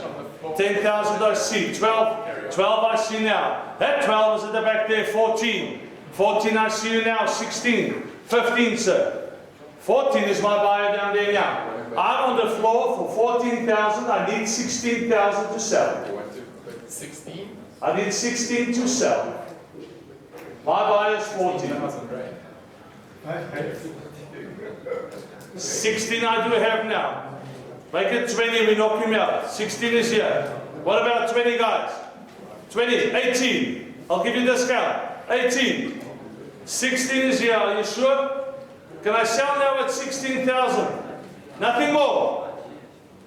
10,000 I see. 12 I see now. At 12 is at the back there. 14. 14 I see you now. 16. 15, sir. 14 is my buyer down there now. I'm on the floor for 14,000. I need 16,000 to sell. You want to put 16? I need 16 to sell. My buyer is 14. 16 I do have now. Make it 20, we knock him out. 16 is here. What about 20 guys? 20, 18. I'll give you a discount. 18. 16 is here, are you sure? Can I sell now at 16,000? Nothing more.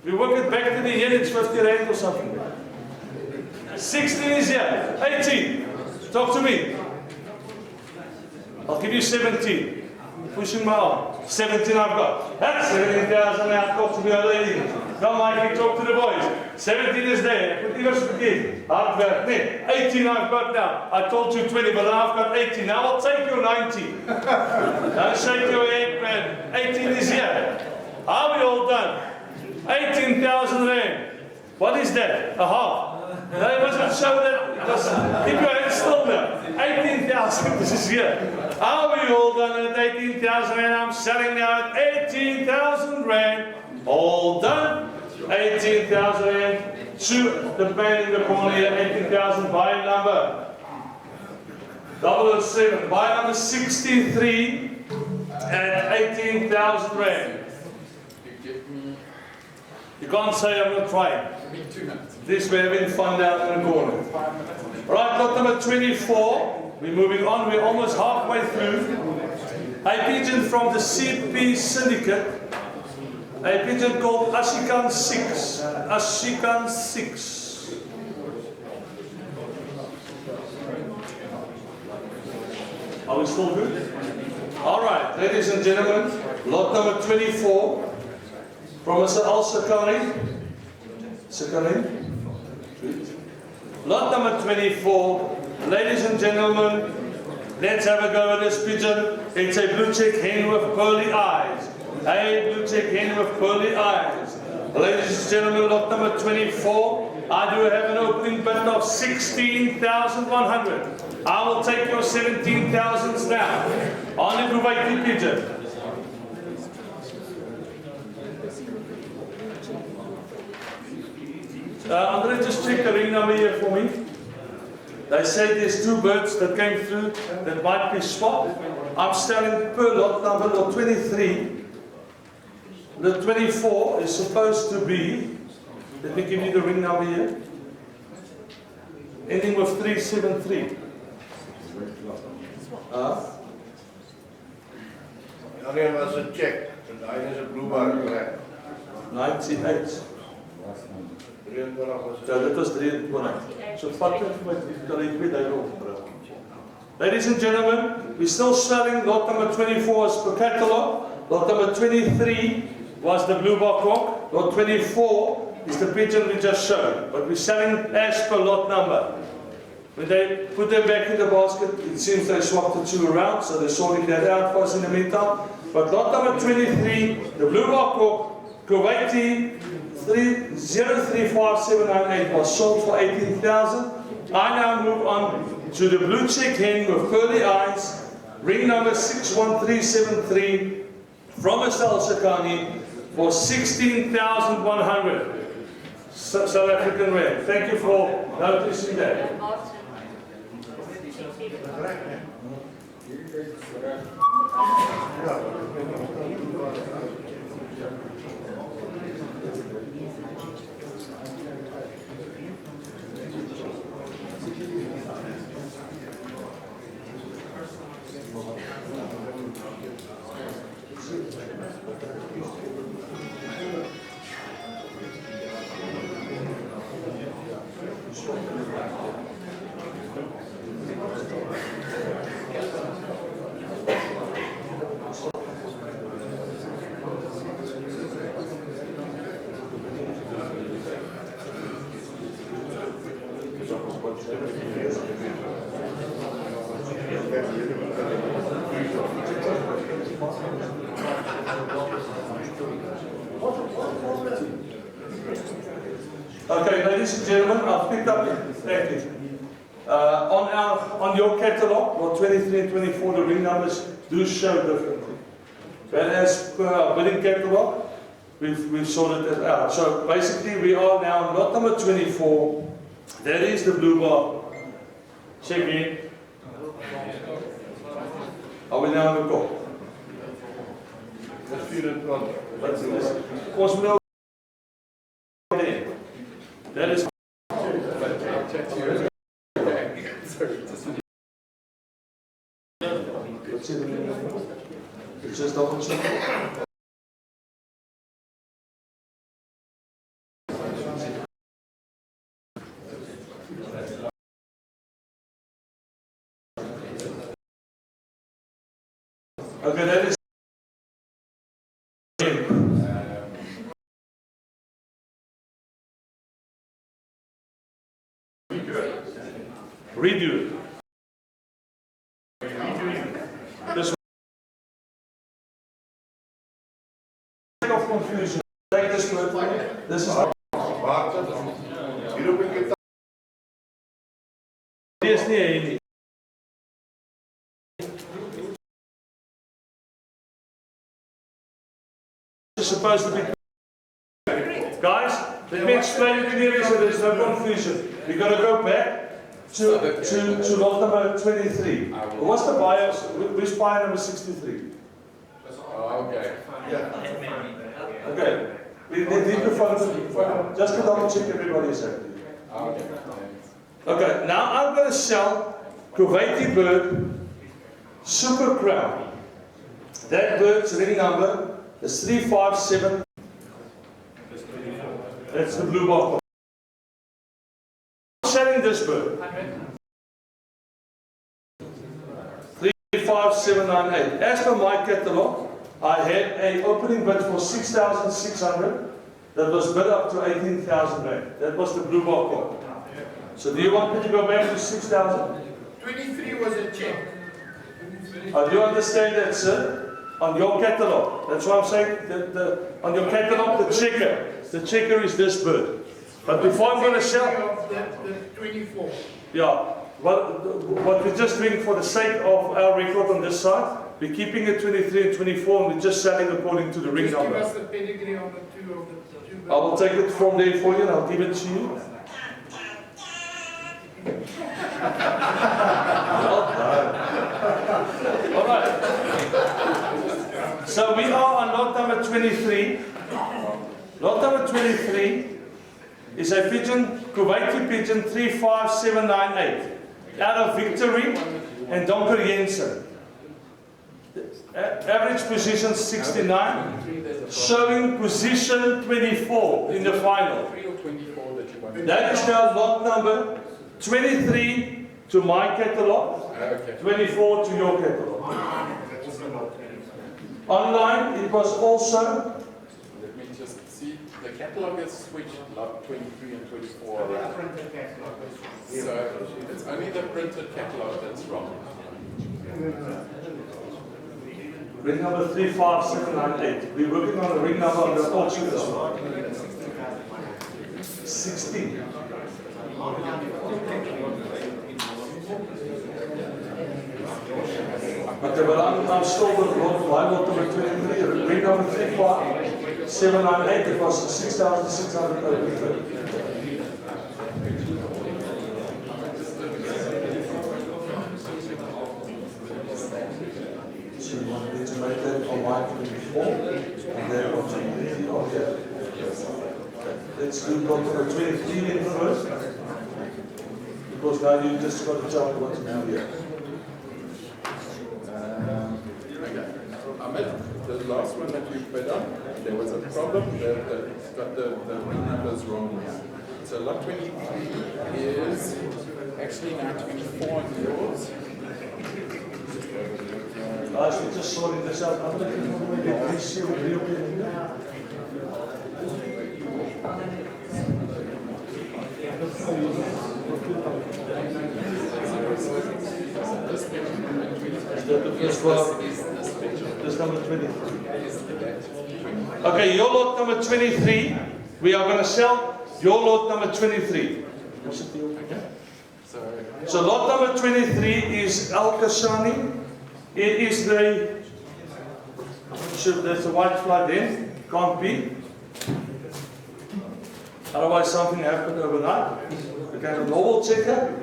We work it back to the yen, it's 50 rand or something. 16 is here. 18. Talk to me. I'll give you 17. Pushing my arm. 17 I've got. That's 17,000 now. Talk to me, lady. Come, Mikey, talk to the boys. 17 is there. Put the begin. I've got 18 I've got now. I told you 20, but I've got 18. Now I'll take your 19. Don't shake your head, man. 18 is here. Are we all done? 18,000 rand. What is that? A half. No, it wasn't show that. Keep your head still now. 18,000, this is here. Are we all done at 18,000 rand? I'm selling now at 18,000 rand. All done. 18,000 rand. Shoot the man in the corner here. 18,000. Buy number 007. Buy number 63 at 18,000 rand. You give me, You can't say I'm not trying. give me 2 minutes. This we're having fun down in the corner. 5 minutes and then Right, lot number 24. We're moving on. We're almost halfway through. A pigeon from the CP Syndicate. A pigeon called Ashikan 6. Ashikan 6. Are we still good? All right, ladies and gentlemen, lot number 24 from Mr. Al Sakari. Sakari. Lot number 24, ladies and gentlemen, let's have a go at this pigeon. It's a blue check hen with pearly eyes. A blue check hen with pearly eyes. Ladies and gentlemen, lot number 24, I do have an opening bid of 16,100. I will take your 17,000s now on the Kuwaiti pigeon. I'm going to just check the ring number here for me. They said there's 2 birds that came through that might be spot. I'm selling per lot number lot 23. The 24 is supposed to be, let me give you the ring number here, ending with 373. Wanneer was het check? Het einde is een bloedbare plek. 98. 23 was het. Ja, dit was 23. So vat dit met die 2 dae opgebring. Ladies and gentlemen, we're still selling lot number 24 as per catalog. Lot number 23 was the blue bar cock. Lot 24 is the pigeon we just showed. But we're selling as per lot number. When they put them back in the basket, it seems they swapped the 2 around, so they're sorting that out for us in the meantime. But lot number 23, the blue bar cock, Kuwaiti 035798 was sold for 18,000. I now move on to the blue check hen with pearly eyes, ring number 61373 from Estelle Sakani for 16,100 South African rand. Thank you for noticing that. Okay, ladies and gentlemen, I've picked up on your catalogue, lot 23 and 24, the ring numbers do show differently. But as per our bidding catalogue, we've sorted that out. So basically, we are now on lot number 24. That is the blue bar. Check in. Are we now on the call? Dat is 24. Let's do this. Ons moet nou that is Check to your bag. Sorry, just double check. Okay, that is redo it. This of confusion. Take this word. This is Wacht, hier roep ik het. this nie. It's supposed to be. Guys, let me explain it clearly so there's no confusion. We're going to go back to lot number 23. What's the buyer? Which buyer number 63? Oh, okay. Ja. Okay. We need to follow just to double check everybody's happy. Okay. Okay, now I'm going to sell Kuwaiti bird Super Crown. That bird's ring number is 357. That's the blue bar. I'm selling this bird. 35798. As per my catalogue, I had an opening bid for 6,600 that was bid up to 18,000 rand. That was the blue bar call. So do you want me to go back to 6,000? 23 was a check. Do you understand that, sir? On your catalogue. That's what I'm saying. On your catalogue, the checker is this bird. But before I'm going to sell, The 24. yeah, what we're just doing for the sake of our record on this side, we're keeping it 23 and 24, and we're just selling according to the ring Just give number. us the pedigree on the two I will take it from there for you and I'll give it to you. Well done. All right. So we are on lot number 23. Lot number 23 is a pigeon, Kuwaiti pigeon 35798 out of Victory and Donker Jensen. Average position 69, showing position 24 in the final. That is now lot number 23 to my catalogue, 24 to your catalogue. Online it was also, Let me just see, the catalog is switched, lot 23 and 24 around. So it's only the printed catalog that's wrong. ring number 35798. We're working on a ring number on the auction as well. 16. Okay, but I'm still with my lot number 23. Ring number 35798. It was 6,630. So you want me to make that on my 24 and then on 23? Okay. Let's do lot number 23 in first. Because now you just got to tell me what to do here. Okay. Ahmed, the last one that you put on, there was a problem that got the ring numbers wrong here. So lot 23 is actually now 24 on yours. Guys, we're just sorting this out. I'm looking for the way to see what we're doing. This number 23. Okay, your lot number 23. We are going to sell your lot number 23. So lot number 23 is Al Kasani. It is the, there's a white flag in, can't be. Otherwise something happened overnight. We can have a normal checker.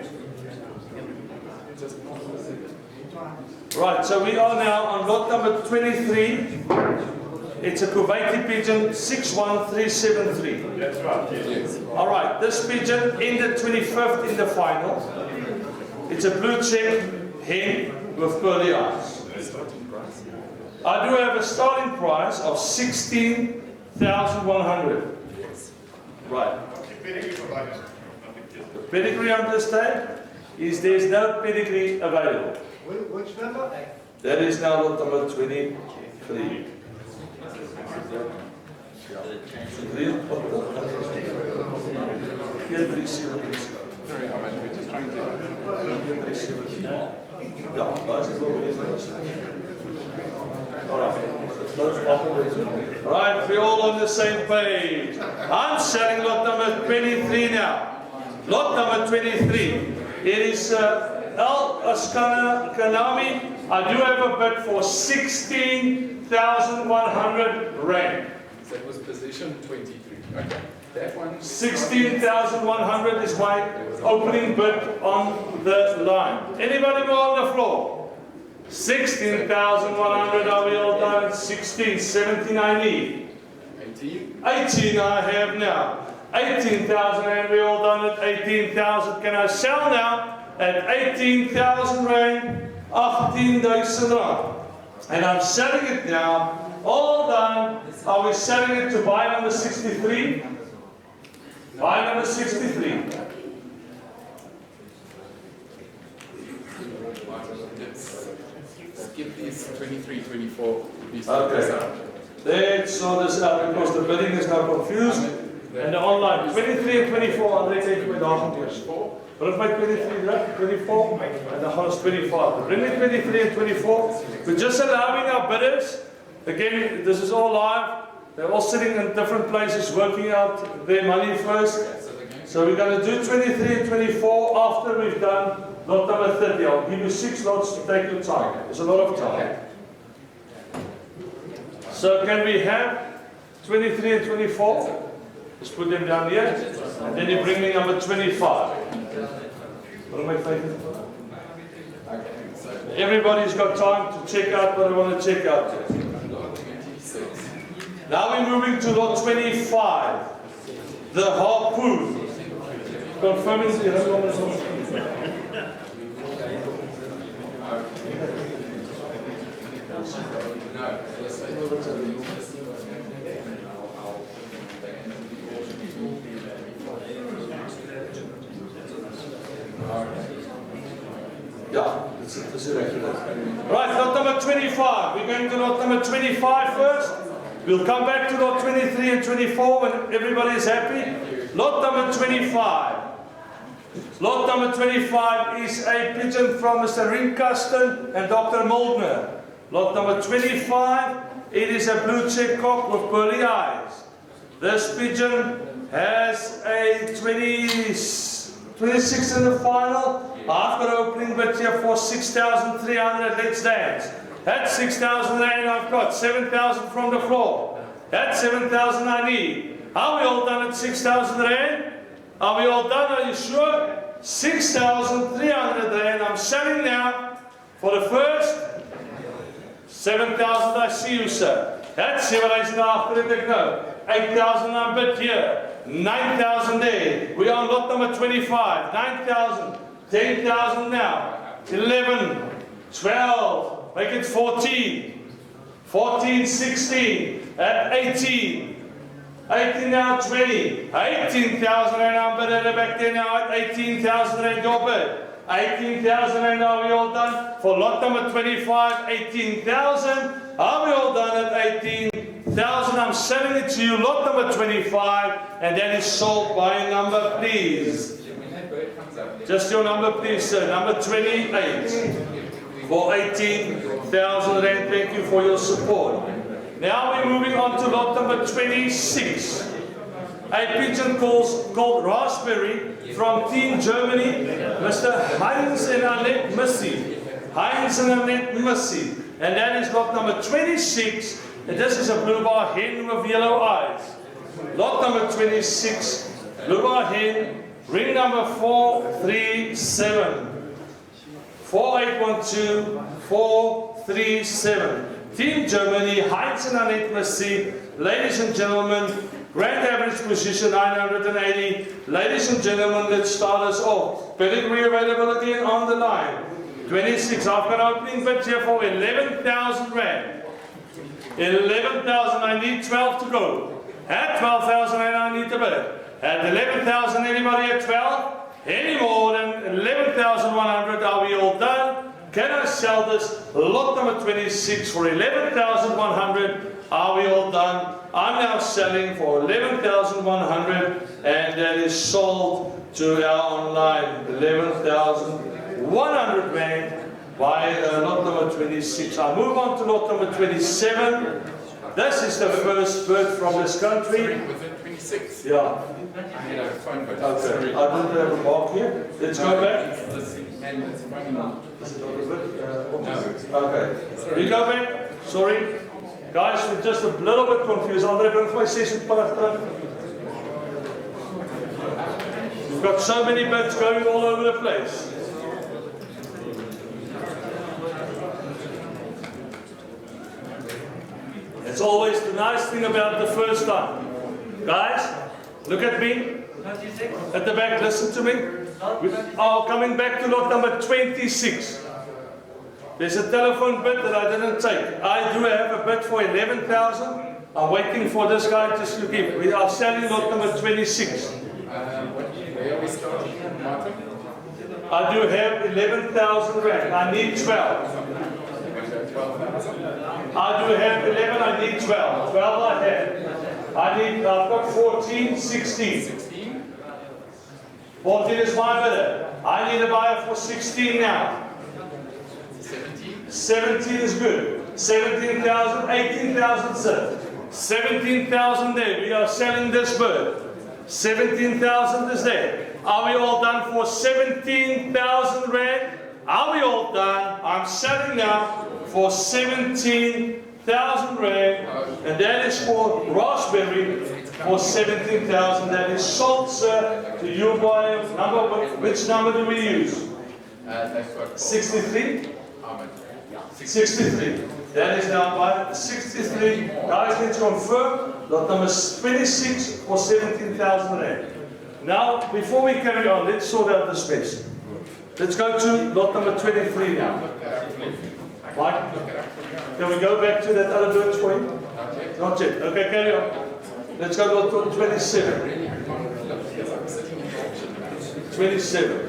Right, so we are now on lot number 23. It's a Kuwaiti pigeon 61373. That's right, yes. Alright, this pigeon ended 25th in the final. It's a blue check hen with pearly eyes. I do have a starting price of 16,100. Right. The pedigree on this tag is there's no pedigree available. Which number? That is now lot number 23. Sorry, Ahmed, we're just trying to. Right, we're all on the same page. I'm selling lot number 23 now. Lot number 23. It is Al Askana Kanami. I do have a bid for 16,100 rand. That was position 23. Okay. That one. 16,100 is my opening bid on the line. Anybody more on the floor? 16,100, are we all done? 16, 17 I need. 18. 18 I have now. 18,000 and we all done at 18,000. Can I sell now at 18,000 rand, 18,000 rand? And I'm selling it now. All done. Are we selling it to buy number 63? Buy number 63. Skip these 23, 24. Okay. Let's sort this out because the bidding is now confused. And the online 23 and 24 are they taking with half years. What if my 23 left? 24 and the house 25. Bring me 23 and 24. We're just allowing our bidders. Again, this is all live. They're all sitting in different places working out their money first. So we're going to do 23 and 24 after we've done lot number 30. I'll give you 6 lots to take your time. It's a lot of time. So can we have 23 and 24? Just put them down here, and then you bring me number 25. What am I thinking? Everybody's got time to check out what I want to check out. Now we're moving to lot 25, the harpoon. Confirming the yeah, this is right, lot number 25. We're going to lot number 25 first. We'll come back to lot 23 and 24 when everybody is happy. Lot number 25. Lot number 25 is a pigeon from Mr. Rinkasten and Dr. Moldner. Lot number 25, it is a blue check cock with pearly eyes. This pigeon has a 26 in the final. I've got an opening bid here for 6,300. Let's dance. That's 6,000 rand I've got. 7,000 from the floor. That's 7,000 I need. Are we all done at 6,000 rand? Are we all done? Are you sure? 6,300 rand. I'm selling now for the first 7,000. I see you, sir. That's 7,000 after it. No. 8,000 I'm bid here. 9,000 there. We are on lot number 25. 9,000. 10,000 now. 11. 12. Make it 14. 14, 16. At 18. 18 now, 20. 18,000 rand I'm bid at the back there now at 18,000 rand your bid. 18,000 rand, are we all done? For lot number 25, 18,000. Are we all done at 18,000? I'm selling it to you, lot number 25, and that is sold by number, please. Just your number, please, sir. Number 28. For 18,000 rand. Thank you for your support. Now we're moving on to lot number 26. A pigeon called Raspberry from Team Germany, Mr. Heinz and Annette Missy. Heinz and Annette Missy. And that is lot number 26. And this is a blue bar hen with yellow eyes. Lot number 26, blue bar hen, ring number 437. 4812 437. Team Germany, Heinz and Annette Missy. Ladies and gentlemen, grand average position 980. Ladies and gentlemen, let's start us off. Pedigree availability on the line. 26. I've got an opening bid here for 11,000 rand. 11,000. I need 12 to go. At 12,000 rand, I need to bid. At 11,000, anybody at 12? Any more than 11,100, are we all done? Can I sell this lot number 26 for 11,100? Are we all done? I'm now selling for 11,100, and that is sold to our online 11,100 rand by lot number 26. I move on to lot number 27. This is the first bird from this country. Within 26. Yeah. I had a phone call. Okay. I didn't have a mark here. Let's go back. And it's running on. Okay. We go back. Sorry. Guys, we're just a little bit confused. I'm going to my session part. We've got so many bits going all over the place. It's always the nice thing about the first time. Guys, look at me. At the back, listen to me. We are coming back to lot number 26. There's a telephone bid that I didn't take. I do have a bid for 11,000. I'm waiting for this guy to skip. We are selling lot number 26. Where are we starting, Martin? I do have 11,000 rand. I need 12. 12,000. I do have 11. I need 12. 12 I have. I've got 14, 16. 16. 14 is my bidder. I need a buyer for 16 now. 17. 17 is good. 17,000, 18,000, sir. 17,000 there. We are selling this bird. 17,000 is there. Are we all done for 17,000 rand? Are we all done? I'm selling now for 17,000 rand, and that is for Raspberry for 17,000. That is sold, sir, to you by number. Which number do we use? That's what 63? Ahmed. 63. That is now by 63. Guys, let's confirm. Lot number 26 for 17,000 rand. Now, before we carry on, let's sort out the space. Let's go to lot number 23 now. Mike, can we go back to that other birch for you? Not yet. Okay, carry on. Let's go to lot 27. 27.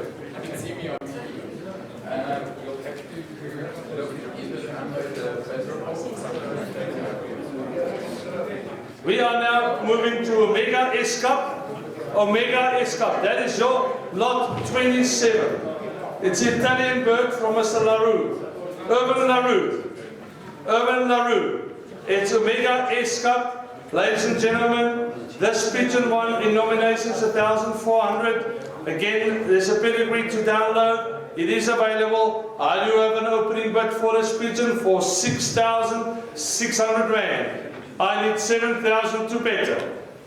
We are now moving to Omega S Cup. Omega S Cup. That is your lot 27. It's Italian bird from Mr. LaRue. Urban LaRue. Urban LaRue. It's Omega S Cup. Ladies and gentlemen, this pigeon won in nominations 1,400. Again, there's a pedigree to download. It is available. I do have an opening bid for this pigeon for 6,600 rand. I need 7,000 to better.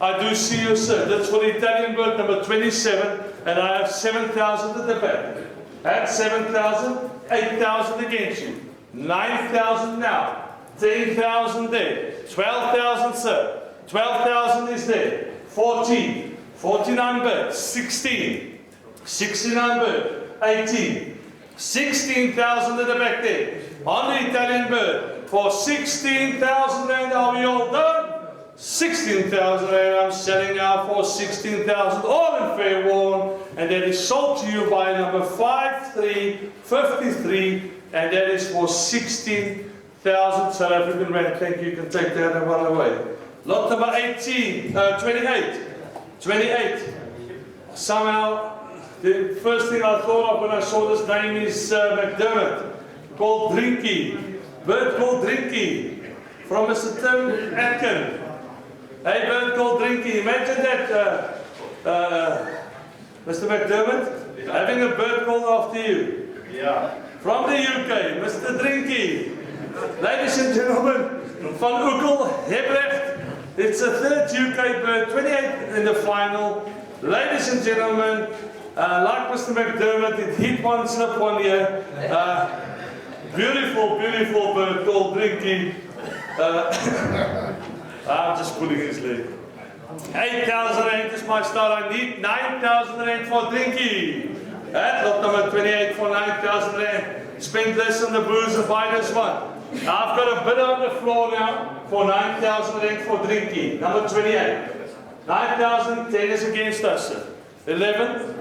I do see you, sir. That's for the Italian bird number 27, and I have 7,000 at the back. At 7,000, 8,000 against you. 9,000 now. 10,000 there. 12,000, sir. 12,000 is there. 14. 49 bird. 16. 69 bird. 18. 16,000 at the back there. On the Italian bird. For 16,000 rand, are we all done? 16,000 rand, I'm selling now for 16,000, all in fair warn, and that is sold to you by number 5353, and that is for 16,000 South African rand. Thank you, you can take that and run away. Lot number 28. Somehow, the first thing I thought of when I saw this name is McDermott, called Drinky. Bird called Drinky, from Mr. Tim Atkin. Hey, bird called Drinky. Imagine that, Mr. McDermott, having a bird called after you. Yeah. From the UK, Mr. Drinky. Ladies and gentlemen, Van Oekel, Hebrecht. It's a third UK bird, 28 in the final. Ladies and gentlemen, like Mr. McDermott, it hit one, slip one year. Beautiful, beautiful bird called Drinky. I'm just pulling his leg. 8,000 rand is my start. I need 9,000 rand for Drinky. At lot number 28 for 9,000 rand. Spend less on the booze and buy this one. Now I've got a bidder on the floor now for 9,000 rand for Drinky. Number 28. 9,000, 10 is against us, sir. 11.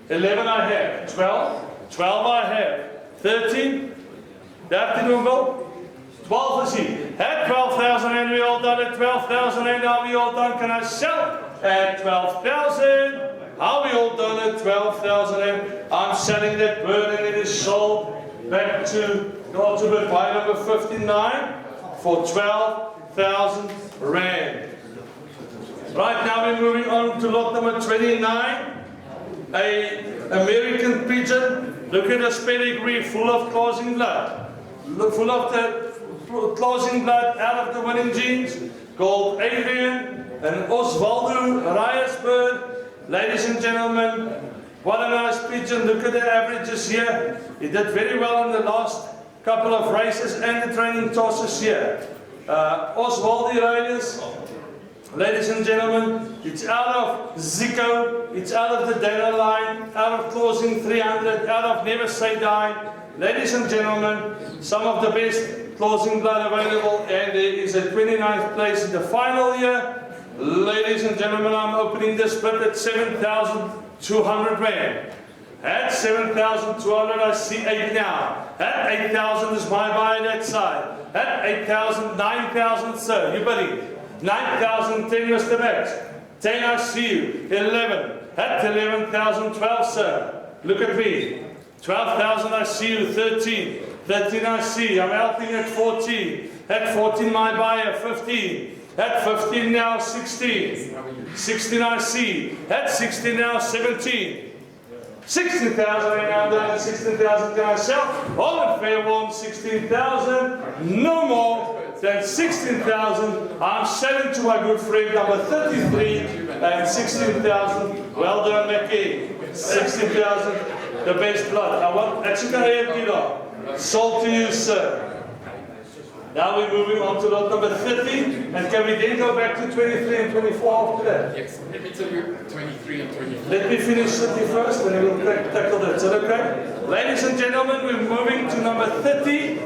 11 I have. 12. 12 I have. 13, 13 Wimbledon, 12 is he. At 12,000 and we all done. At 12,000 and are we all done? Can I sell? At 12,000, are we all done? At 12,000 and I'm selling that bird and it is sold back to buy number 59 for 12,000 rand. Right now we're moving on to lot number 29, a American pigeon. Look at the pedigree, full of closing blood. Full of the closing blood out of the winning genes. Called Adrian and Osvaldo Reyes bird. Ladies and gentlemen, what a nice pigeon. Look at the averages here. He did very well in the last couple of races and the training tosses here. Osvaldo Reyes. Ladies and gentlemen, it's out of Zico, it's out of the data line, out of closing 300, out of Never Say Die. Ladies and gentlemen, some of the best closing blood available, and there is a 29th place in the final here. Ladies and gentlemen, I'm opening this bid at 7,200 rand. At 7,200, I see 8 now. At 8,000 is my buy that side. At 8,000, 9,000, sir, you bidding. 9,000, 10 Mr. Max. 10 I see you. 11. At 11,000, 12 sir. Look at me. 12,000 I see you. 13. 13 I see. I'm helping at 14. At 14 my buyer. 15. At 15 now 16. 16 I see. At 16 now 17. 16,000 right now down to 16,000 can I sell? All in fair one, 16,000. No more. then 16,000. I'm selling to my good friend number 33 and 16,000. Well done, Mackie. 16,000, the best blood. I want sold to you, sir. Now we're moving on to lot number 30, and can we then go back to 23 and 24 after that? Yes, let me tell you 23 and 24. Let me finish 30 first, and then we'll tackle that. Is that okay? Ladies and gentlemen, we're moving to number 30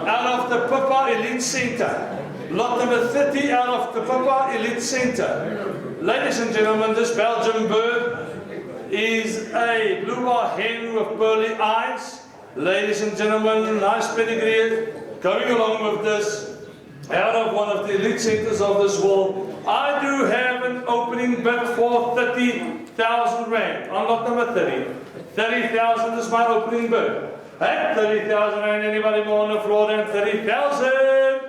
out of the Papa Elite Center. Lot number 30 out of the Papa Elite Center. Ladies and gentlemen, this Belgian bird is a blue bar hen with pearly eyes. Ladies and gentlemen, nice pedigree. Going along with this, out of one of the elite centers of this world, I do have an opening bid for 30,000 rand on lot number 30. 30,000 is my opening bid. At 30,000 rand, anybody more on the floor than 30,000?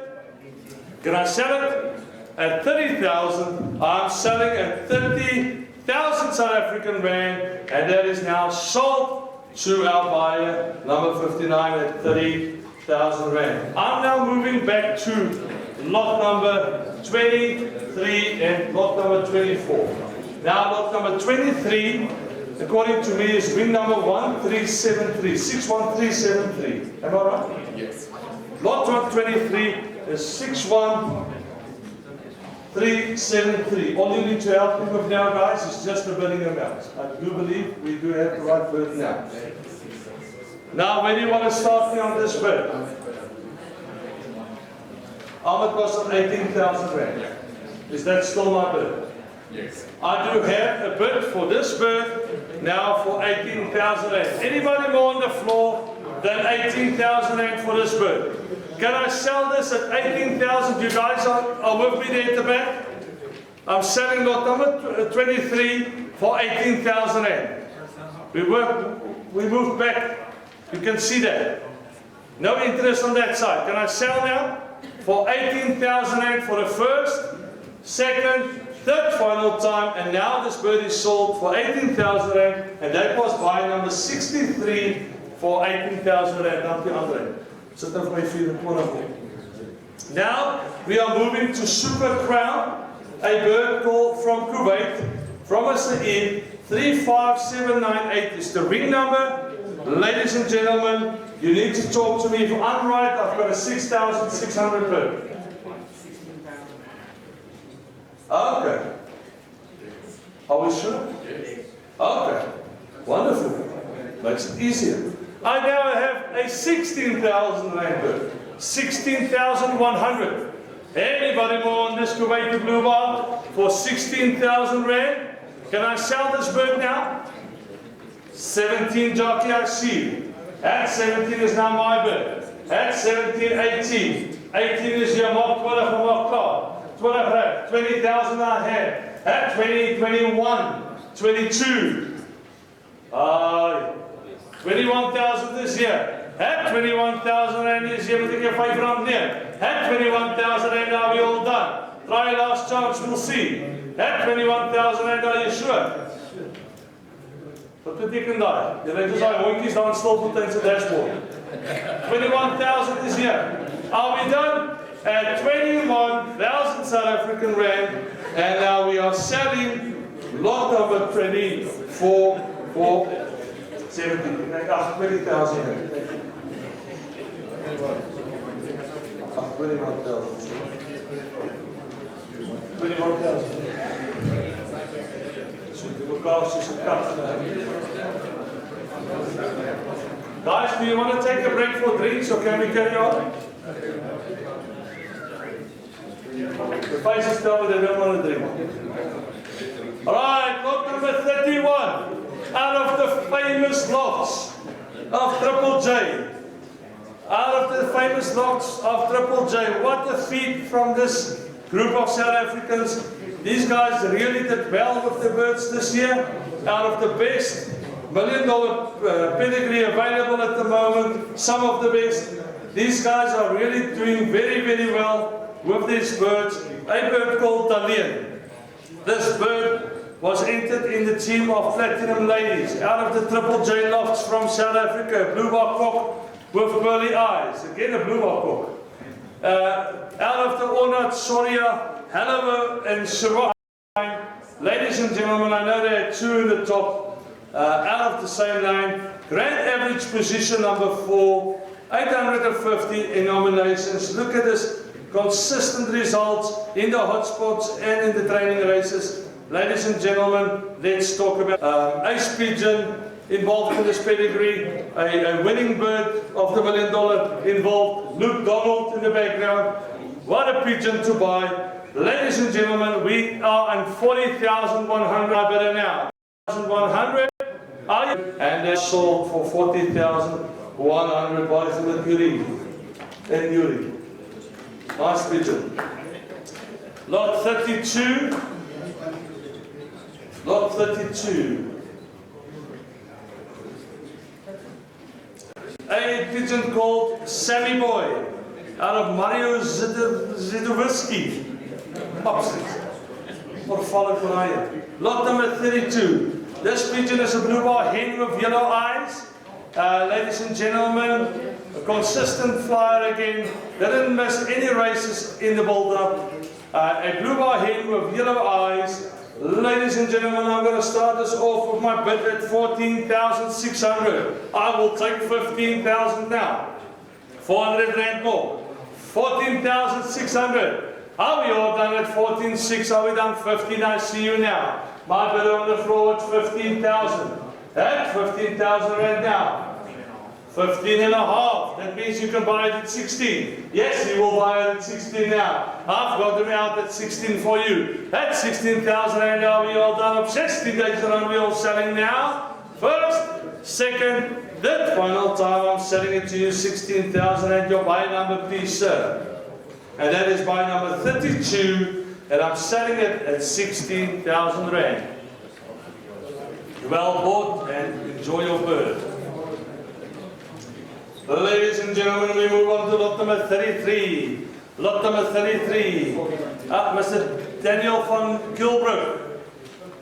Can I sell it? At 30,000, I'm selling at 30,000 South African rand, and that is now sold to our buyer, number 59 at 30,000 rand. I'm now moving back to lot number 23 and lot number 24. Now lot number 23, according to me, is ring number 1373, 61373. Am I right? Yes. Lot 123 is 61373. All you need to help me with now, guys, is just the bidding amount. I do believe we do have the right bid now. Now, where do you want to start me on this bid? How much cost of 18,000 rand? Is that still my bid? Yes. I do have a bid for this bird now for 18,000 rand. Anybody more on the floor than 18,000 rand for this bird? Can I sell this at 18,000? You guys are with me there at the back? I'm selling lot number 23 for 18,000 rand. We moved back. You can see that. No interest on that side. Can I sell now? For 18,000 rand for the first, second, third final time, and now this bird is sold for 18,000 rand, and that was buy number 63 for 18,000 rand. Dankie Andre. Sit dan vir my vierde corner. Now we are moving to Super Crown, a bird called from Kuwait, from Saeed. 35798 is the ring number. Ladies and gentlemen, you need to talk to me. If I'm right, I've got a 6,600 bird. Okay. Are we sure? Okay. Wonderful. Makes it easier. I now have a 16,000 rand bird. 16,100. Anybody more on this Kuwaiti blue bar for 16,000 rand? Can I sell this bird now? 17 jockey, I see. At 17 is now my bid. At 17, 18. 18 is your mark, 12 for mark card. 12 rand, 20,000 I have. At 20, 21, 22. 21,000 this year. At 21,000 rand this year, we take 5 rand near. At 21,000 rand, are we all done? Try last chance, we'll see. At 21,000 rand, are you sure? Wat beteken dat? Je weet dus al hondjes dan stilpot in zijn dashboard. 21,000 is here. Are we done? At 21,000 South African rand, and now we are selling lot number 24 for 17. 20,000 rand. 21,000. 21,000. Guys, do you want to take a break for drinks, or can we carry on? The faces tell me they don't want to drink. Alright, lot number 31. Out of the famous lots of Triple J. Out of the famous lots of Triple J. What a feat from this group of South Africans. These guys really did well with the birds this year. Out of the best $1 million pedigree available at the moment, some of the best. These guys are really doing very, very well with these birds. A bird called Dalian. This bird was entered in the team of Platinum Ladies out of the Triple J lofts from South Africa. Blue bar cock with pearly eyes. Again, a blue bar cock. out of the Ornat, Soria, Hanover and Sirach. Ladies and gentlemen, I know there are two in the top, out of the same line. Grand average position number 4, 850 in nominations. Look at this consistent results in the hotspots and in the training races. Ladies and gentlemen, let's talk about Ace Pigeon involved in this pedigree, a winning bird of the $1 million involved, Luke Donald in the background. What a pigeon to buy. Ladies and gentlemen, we are on 40,100 better now. 1,100, and they're sold for 40,100 buys in the Yuri. And Yuri. Nice pigeon. Lot 32. Lot 32. A pigeon called Sammy Boy out of Mario Zidowiski. Lot number 32. This pigeon is a blue bar hen with yellow eyes. Ladies and gentlemen, a consistent flyer again. Didn't miss any races in the build-up. A blue bar hen with yellow eyes. Ladies and gentlemen, I'm going to start this off with my bid at 14,600. I will take 15,000 now. 400 rand more. 14,600. Are we all done at 14,600? Are we done 15? I see you now. My bid on the floor at 15,000. At 15,000 rand now. 15 and a half. That means you can buy it at 16. Yes, you will buy it at 16 now. I've got them out at 16 for you. At 16,000 rand, are we all done? Up 60 days around, we all selling now. First, second, third, final time I'm selling it to you 16,000 and your buy number, please, sir. And that is buy number 32, and I'm selling it at 16,000 rand. Well bought and enjoy your bird. Ladies and gentlemen, we move on to lot number 33. Lot number 33. Mr. Daniel van Kilbrook,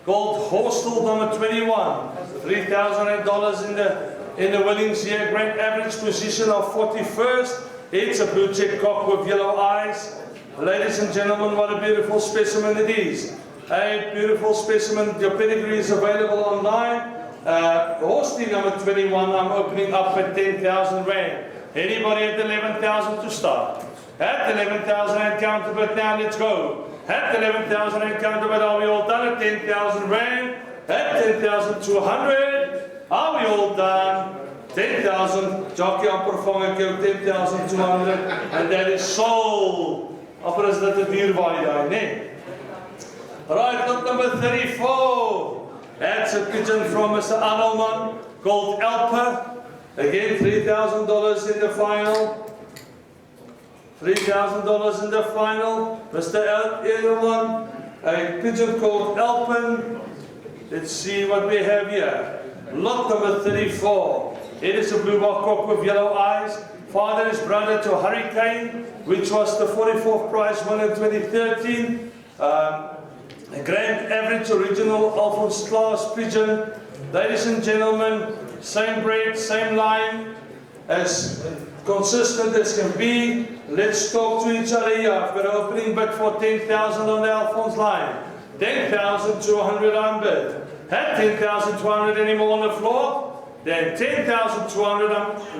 called Hostel number 21. $3,000 in the winnings here. Grand average position of 41st. It's a blue check cock with yellow eyes. Ladies and gentlemen, what a beautiful specimen it is. A beautiful specimen. Your pedigree is available online. Hostel number 21, I'm opening up at 10,000 rand. Anybody at 11,000 to start? At 11,000 rand, count a bit now, let's go. At 11,000 rand, count a bit, are we all done at 10,000 rand? At 10,200, are we all done? 10,000, jockey amper vang ek jou 10,200, and that is sold. Amper is dit 'n duurbaai daai, né? Right, lot number 34. That's a pigeon from Mr. Arnoldman called Alpa. Again, $3,000 in the final. $3,000 in the final. Mr. Arnoldman, a pigeon called Alpen. Let's see what we have here. Lot number 34. It is a blue bar cock with yellow eyes. Father is brother to Hurricane, which was the 44th prize winner in 2013. A grand average original Alphonse class pigeon. Ladies and gentlemen, same breed, same line, as consistent as can be. Let's talk to each other here. I've got an opening bid for 10,000 on the Alphonse line. 10,200 I'm bid. Had 10,200 anymore on the floor? Then 10,200,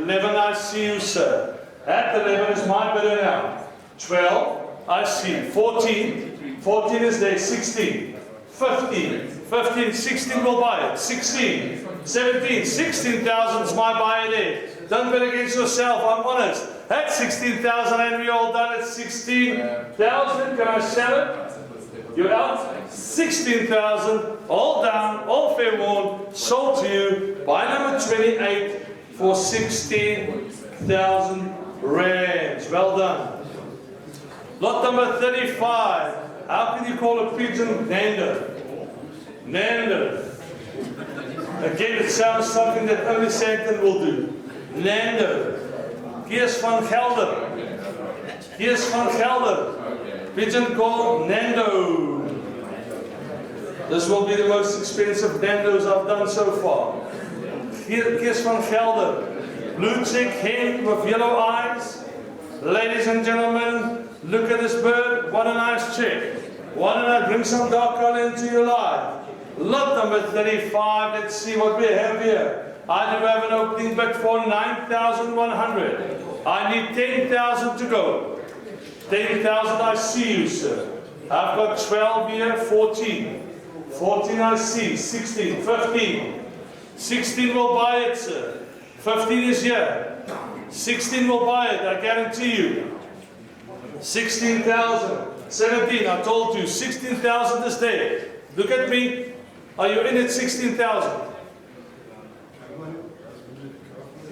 11, I see you, sir. At 11 is my bidder now. 12, I see. 14. 14 is there, 16, 15, 16 will buy it, 16, 17, 16,000 is my buyer there. Don't bet against yourself, I'm honest. At 16,000 and we all done at 16,000, can I sell it? You're out? 16,000, all down, all fair warned, sold to you, buy number 28 for 16,000 rands. Well done. Lot number 35. How can you call a pigeon Nando? Nando. Again, it sounds something that only Sandton will do. Nando. Kees van Gelder. Kees van Gelder. Pigeon called Nando. This will be the most expensive Nandos I've done so far. Kees van Gelder. Blue check hen with yellow eyes. Ladies and gentlemen, Look at this bird. What a nice check. Why don't I bring some dark color into your life? Lot number 35. Let's see what we have here. I do have an opening bid for 9,100. I need 10,000 to go. 10,000, I see you, sir. I've got 12 here, 14. 14 I see, 16, 15. 16 will buy it, sir. 15 is here. 16 will buy it, I guarantee you. 16,000. 17, I told you, 16,000 is there. Look at me. Are you in at 16,000?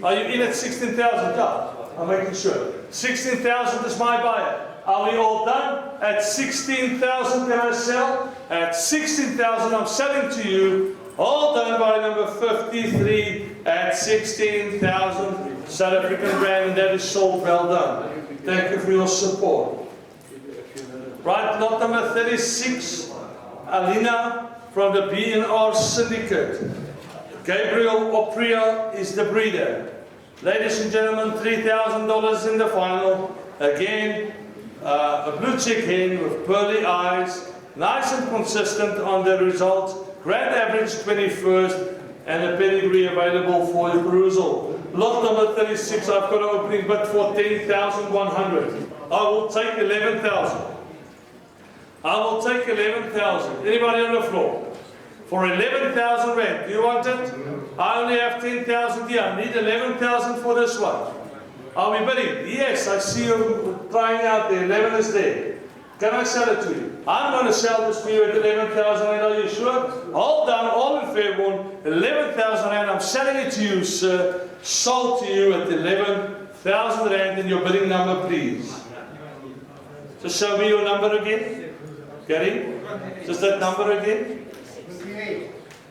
Are you in at 16,000? Yeah, I'm making sure. 16,000 is my buyer. Are we all done? At 16,000 can I sell? At 16,000 I'm selling to you. All done by number 53 at 16,000 South African rand, and that is sold. Well done. Thank you for your support. Right, lot number 36, Alina from the B&R Syndicate. Gabriel Opria is the breeder. Ladies and gentlemen, $3,000 in the final. Again, a blue chick hen with pearly eyes, nice and consistent on the results. Grand average 21st, and a pedigree available for your perusal. Lot number 36, I've got an opening bid for 10,100. I will take 11,000. I will take 11,000. Anybody on the floor? For 11,000 rand. Do you want it? I only have 10,000 here. I need 11,000 for this one. Are we bidding? Yes, I see you trying out there. 11 is there. Can I sell it to you? I'm going to sell this for you at 11,000 rand. Are you sure? Hold down, all in Fairborn. 11,000 rand. I'm selling it to you, sir. Sold to you at 11,000 rand in your bidding number, please. Just show me your number again. Gary? Just that number again?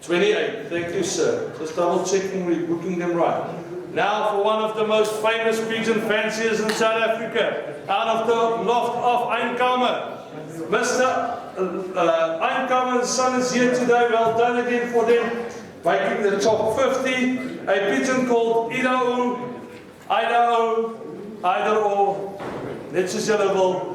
28. Thank you, sir. Just double checking we're booking them right. Now for one of the most famous pigeon fanciers in South Africa, out of the loft of Eindkamer. Mr. Eindkamer's son is here today. Well done again for them. Making the top 50. A pigeon called Idaho. Either or. Net soos julle wil.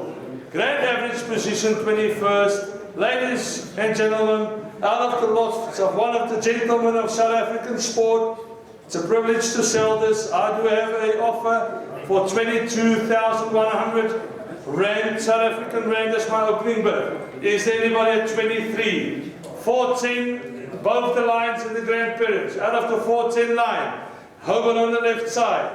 Grand average position 21st. Ladies and gentlemen, out of the lots of one of the gentlemen of South African sport, it's a privilege to sell this. I do have an offer for 22,100 rand, South African rand. That's my opening bid. Is there anybody at 23? 410, both the lines in the grandparents. Out of the 410 line, Hoban on the left side.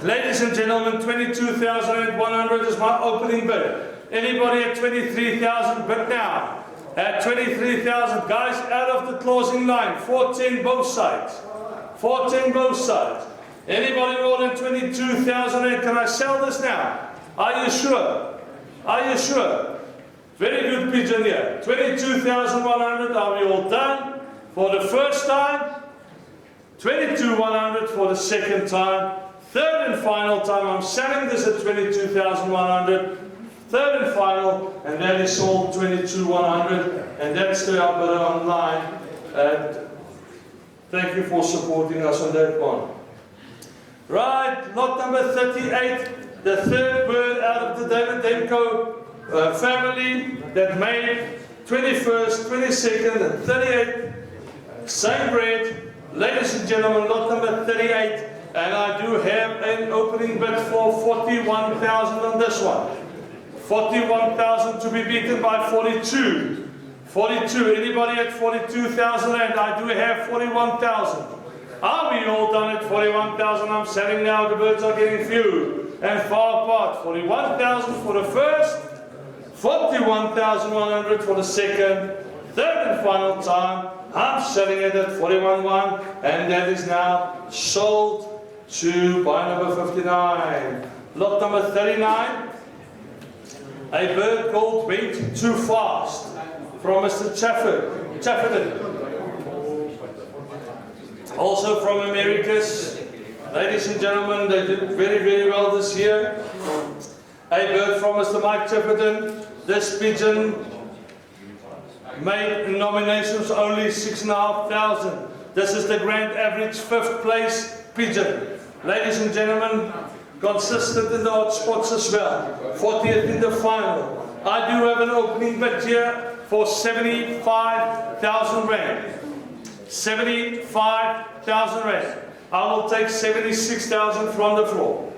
Ladies and gentlemen, 22,100 is my opening bid. Anybody at 23,000 bid now? At 23,000, guys, out of the closing line, 410 both sides. 410 both sides. Anybody more than 22,000 rand? Can I sell this now? Are you sure? Are you sure? Very good pigeon here. 22,100. Are we all done? For the first time. 22,100 for the second time. Third and final time. I'm selling this at 22,100. Third and final, and that is sold 22,100, and that's the bidder online. And thank you for supporting us on that one. Right, lot number 38, the third bird out of the David Demko family that made 21st, 22nd, and 38th. Same breed. Ladies and gentlemen, lot number 38, and I do have an opening bid for 41,000 on this one. 41,000 to be beaten by 42. 42. Anybody at 42,000 rand? I do have 41,000. Are we all done at 41,000? I'm selling now. The birds are getting few and far apart. 41,000 for the first. 41,100 for the second. Third and final time. I'm selling it at 41,100, and that is now sold to buy number 59. Lot number 39. A bird called Went Too Fast from Mr. Chafferton. Also from Americas. Ladies and gentlemen, they did very, very well this year. A bird from Mr. Mike Chafferton. This pigeon made nominations only 6,500. This is the grand average 5th place pigeon. Ladies and gentlemen, consistent in the hot spots as well. 40th in the final. I do have an opening bid here for 75,000 rand. 75,000 rand. I will take 76,000 from the floor.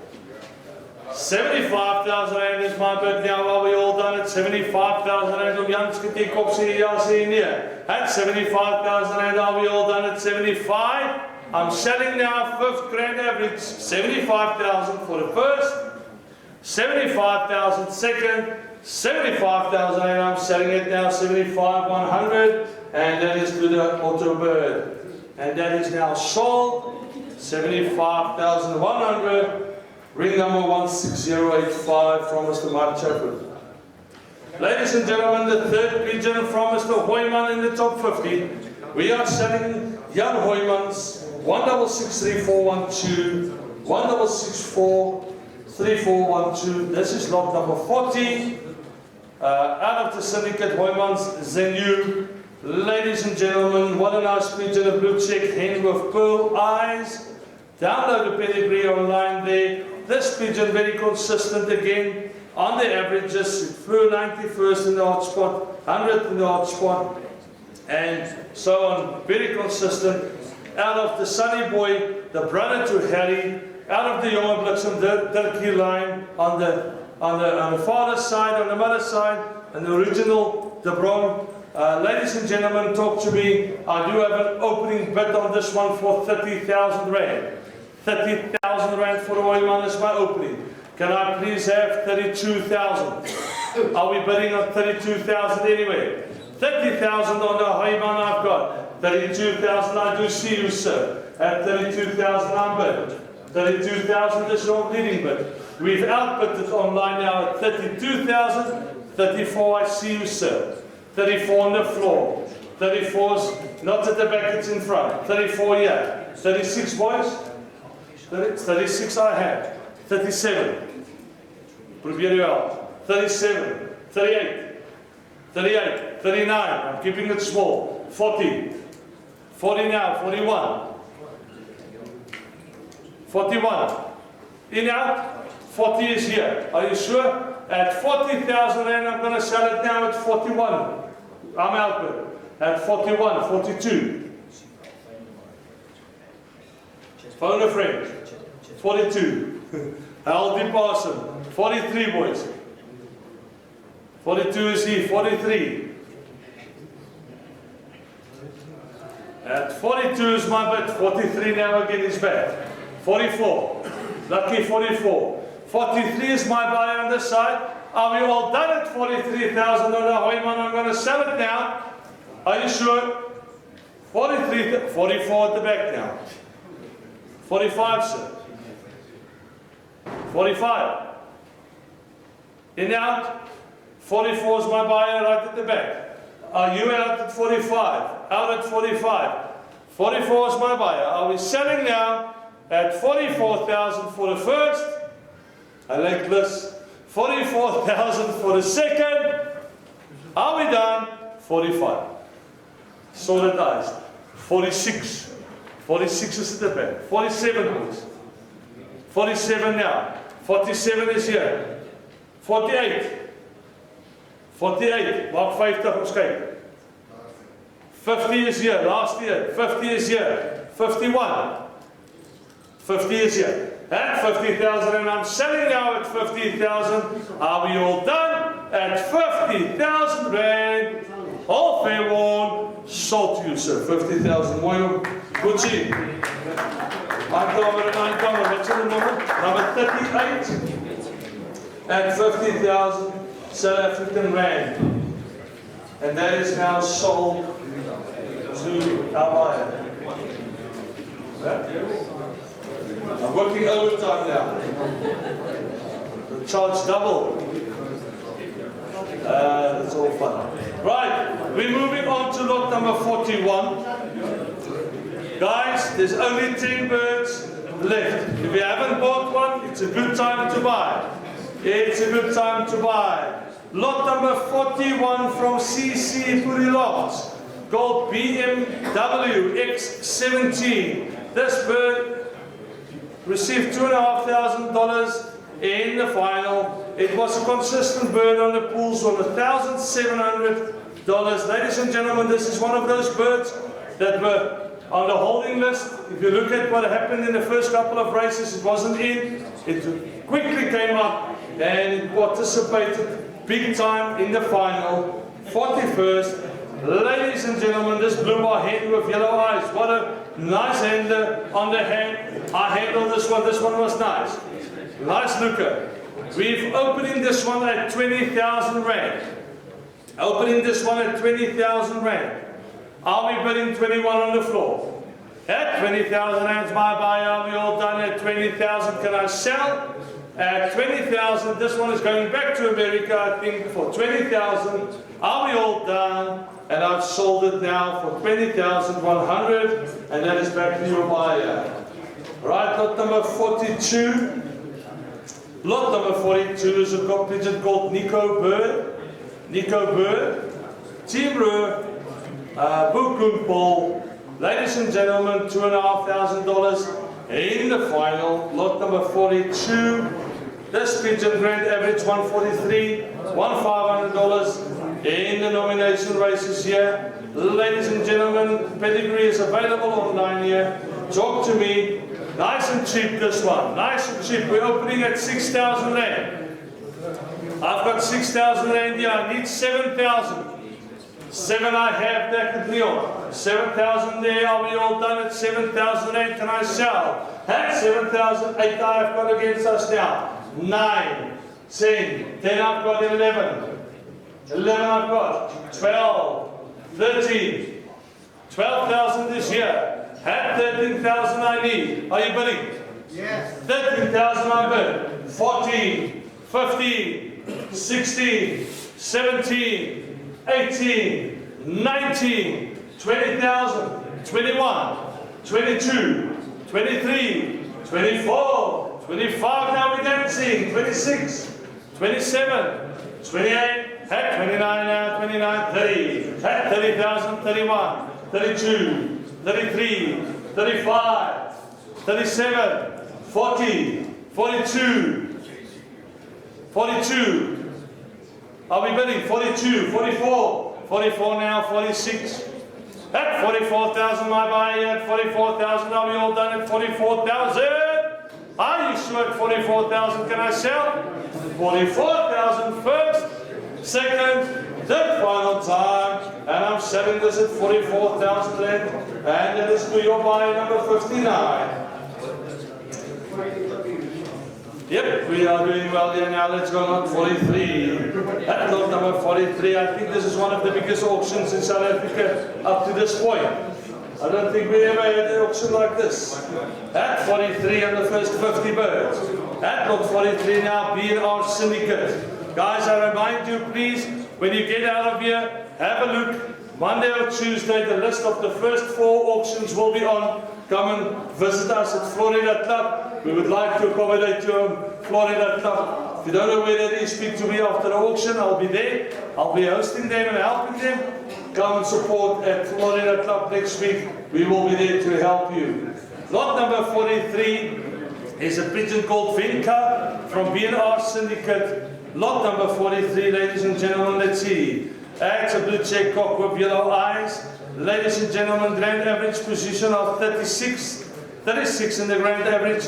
75,000 rand is my bid now. Are we all done at 75,000 rand? Om Jans getek op sê ja, sê nee. At 75,000 rand, are we all done at 75? I'm selling now 5th grand average. 75,000 for the first, 75,000 second, 75,000 rand. I'm selling it now 75,100, and that is to the auto bird. And that is now sold 75,100. Ring number 16085 from Mr. Mark Chaplin. Ladies and gentlemen, the third pigeon from Mr. Hoyman in the top 50. We are selling young Hoymans 1663412, 1663412. This is lot number 40. Out of the syndicate Hoymans Zenu. Ladies and gentlemen, what a nice pigeon, a blue check hen with pearl eyes. Download the pedigree online there. This pigeon very consistent again. On the averages, it flew 91st in the hot spot, 100th in the hot spot, and so on. Very consistent. Out of the Sunny Boy, the brother to Harry. Out of the Jonge Bliksem Dirkie line on the father's side, on the mother's side, and the original De Bron. Ladies and gentlemen, talk to me. I do have an opening bid on this one for 30,000 rand. 30,000 rand for the Hoyman is my opening. Can I please have 32,000? Are we bidding on 32,000 anyway? 30,000 on the Hoyman I've got. 32,000 I do see you, sir. At 32,000 I'm bid. 32,000 is your leading bid. We've outbid it online now at 32,000. 34 I see you, sir. 34 on the floor. 34 is not at the back, it's in front. 34 here. 36 boys. 36 I have. 37. Probeer u wel. 37. 38. 38. 39. I'm keeping it small. 40. 40 now. 41. 41. In out. 40 is here. Are you sure? At 40,000 rand, I'm going to sell it now at 41. I'm out with it. At 41, 42. Phone a friend. 42. I'll be passing. 43 boys. 42 is here. 43. At 42 is my bid. 43 now again is back. 44. Lucky 44. 43 is my buyer on this side. Are we all done at 43,000 on the Hoyman? I'm going to sell it now. Are you sure? 43, 44 at the back now. 45, sir. 45. In out. 44 is my buyer right at the back. Are you out at 45? Out at 45. 44 is my buyer. Are we selling now at 44,000 for the first? I like this. 44,000 for the second. Are we done? 45. Solidized. 46. 46 is at the back. 47 boys. 47 now. 47 is here. 48. 48. Maak 50 ons kyk. 50 is here. Last year. 50 is here. 51. 50 is here. At 50,000 and I'm selling now at 50,000. Are we all done? At 50,000 rand. All fair warn. Sold to you, sir. 50,000. Mooi. Good see. Aankomer. What's the number? Number 38. At 50,000 South African rand. And that is now sold to our buyer. I'm working overtime now. Charge double. That's all fun. Right, we're moving on to lot number 41. Guys, there's only 10 birds left. If you haven't bought one, it's a good time to buy. It's a good time to buy. Lot number 41 from CC Puri Lofts, called BMW X17. This bird received $2,500 in the final. It was a consistent bird on the pools on $1,700. Ladies and gentlemen, this is one of those birds that were on the holding list. If you look at what happened in the first couple of races, it wasn't in. It quickly came up and it participated big time in the final. 41st. Ladies and gentlemen, this blue bar hen with yellow eyes. What a nice hander on the hand. I handled this one. This one was nice. Nice looker. We've opening this one at 20,000 Rand. Opening this one at 20,000 Rand. Are we bidding 21 on the floor? At 20,000 Rand, my buyer. Are we all done at 20,000? Can I sell? At 20,000, this one is going back to America, I think, for 20,000. Are we all done? And I've sold it now for 20,100, and that is back to your buyer. Right, lot number 42. Lot number 42 is a competition called Nico Bird. Nico Bird. Team Roer. Bukun Paul. Ladies and gentlemen, $2,500 in the final. Lot number 42. This pigeon grand average 143, $1,500 in the nomination races here. Ladies and gentlemen, pedigree is available online here. Talk to me. Nice and cheap, this one. Nice and cheap. We're opening at 6,000 Rand. I've got 6,000 Rand here. I need 7,000. 7 I have that with me on. 7,000 there. Are we all done at 7,000 Rand? Can I sell? At 7,000, 8 I have got against us now. 9, 10, 10 I've got 11. 11 I've got. 12, 13. 12,000 this year. At 13,000 I need. Are you bidding? Yes. 13,000 I bid. 14, 15, 16, 17, 18, 19, 20,000, 21, 22, 23, 24, 25, now we're dancing, 26, 27, 28, at 29 now, 29, 30, at 30,000, 31, 32, 33, 35, 37, 40, 42, 42. Are we bidding? 42, 44, 44 now, 46. At 44,000, my buyer at 44,000. Are we all done at 44,000? Are you sure at 44,000 can I sell? 44,000 first, second, third, final time. And I'm selling this at 44,000 Rand. And that is to your buyer number 59. Yep, we are doing well here now. Let's go on 43. At lot number 43, I think this is one of the biggest auctions in South Africa up to this point. I don't think we ever had an auction like this. At 43 on the first 50 birds. At lot 43 now, B&R Syndicate. Guys, I remind you, please, when you get out of here, have a look. Monday or Tuesday, the list of the first 4 auctions will be on. Come and visit us at Florida Club. We would like to accommodate you at Florida Club. If you don't know where that is, speak to me after the auction. I'll be there. I'll be hosting them and helping them. Come and support at Florida Club next week. We will be there to help you. Lot number 43 is a pigeon called Vinca from B&R Syndicate. Lot number 43, ladies and gentlemen, let's see. It's a blue check cock with yellow eyes. Ladies and gentlemen, grand average position of 36 in the grand average.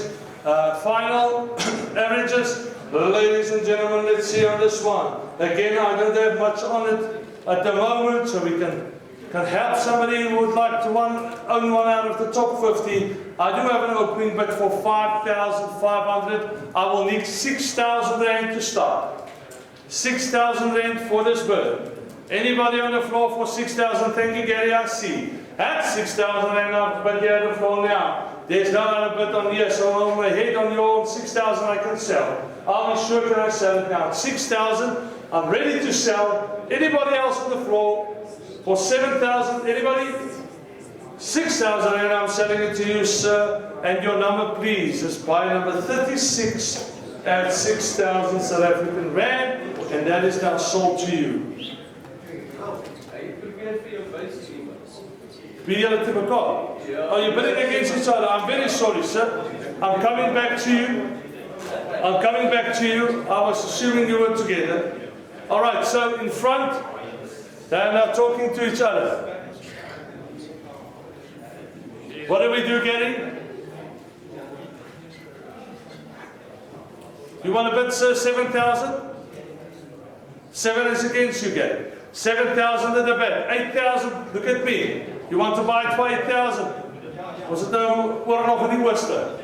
Final averages. Ladies and gentlemen, let's see on this one. Again, I don't have much on it at the moment, so we can help somebody who would like to own one out of the top 50. I do have an opening bid for 5,500. I will need 6,000 Rand to start. 6,000 Rand for this bird. Anybody on the floor for 6,000? Thank you, Gary. I see. At 6,000 Rand, I've bid here on the floor now. There's no other bid on here, so on my head on your 6,000 I can sell. I'll be sure can I sell it now. 6,000, I'm ready to sell. Anybody else on the floor for 7,000? Anybody? 6,000 Rand, I'm selling it to you, sir. And your number, please, is buy number 36 at 6,000 South African Rand, and that is now sold to you. Wie julle te mekaar? Oh, you're bidding against each other. I'm very sorry, sir. I'm coming back to you. I'm coming back to you. I was assuming you were together. All right, so in front, they're now talking to each other. What do we do, Gary? You want to bid, sir, 7,000? 7 is against you, Gary. 7,000 at the back. 8,000, look at me. You want to buy it for 8,000? Was it no oorlog in die ooste?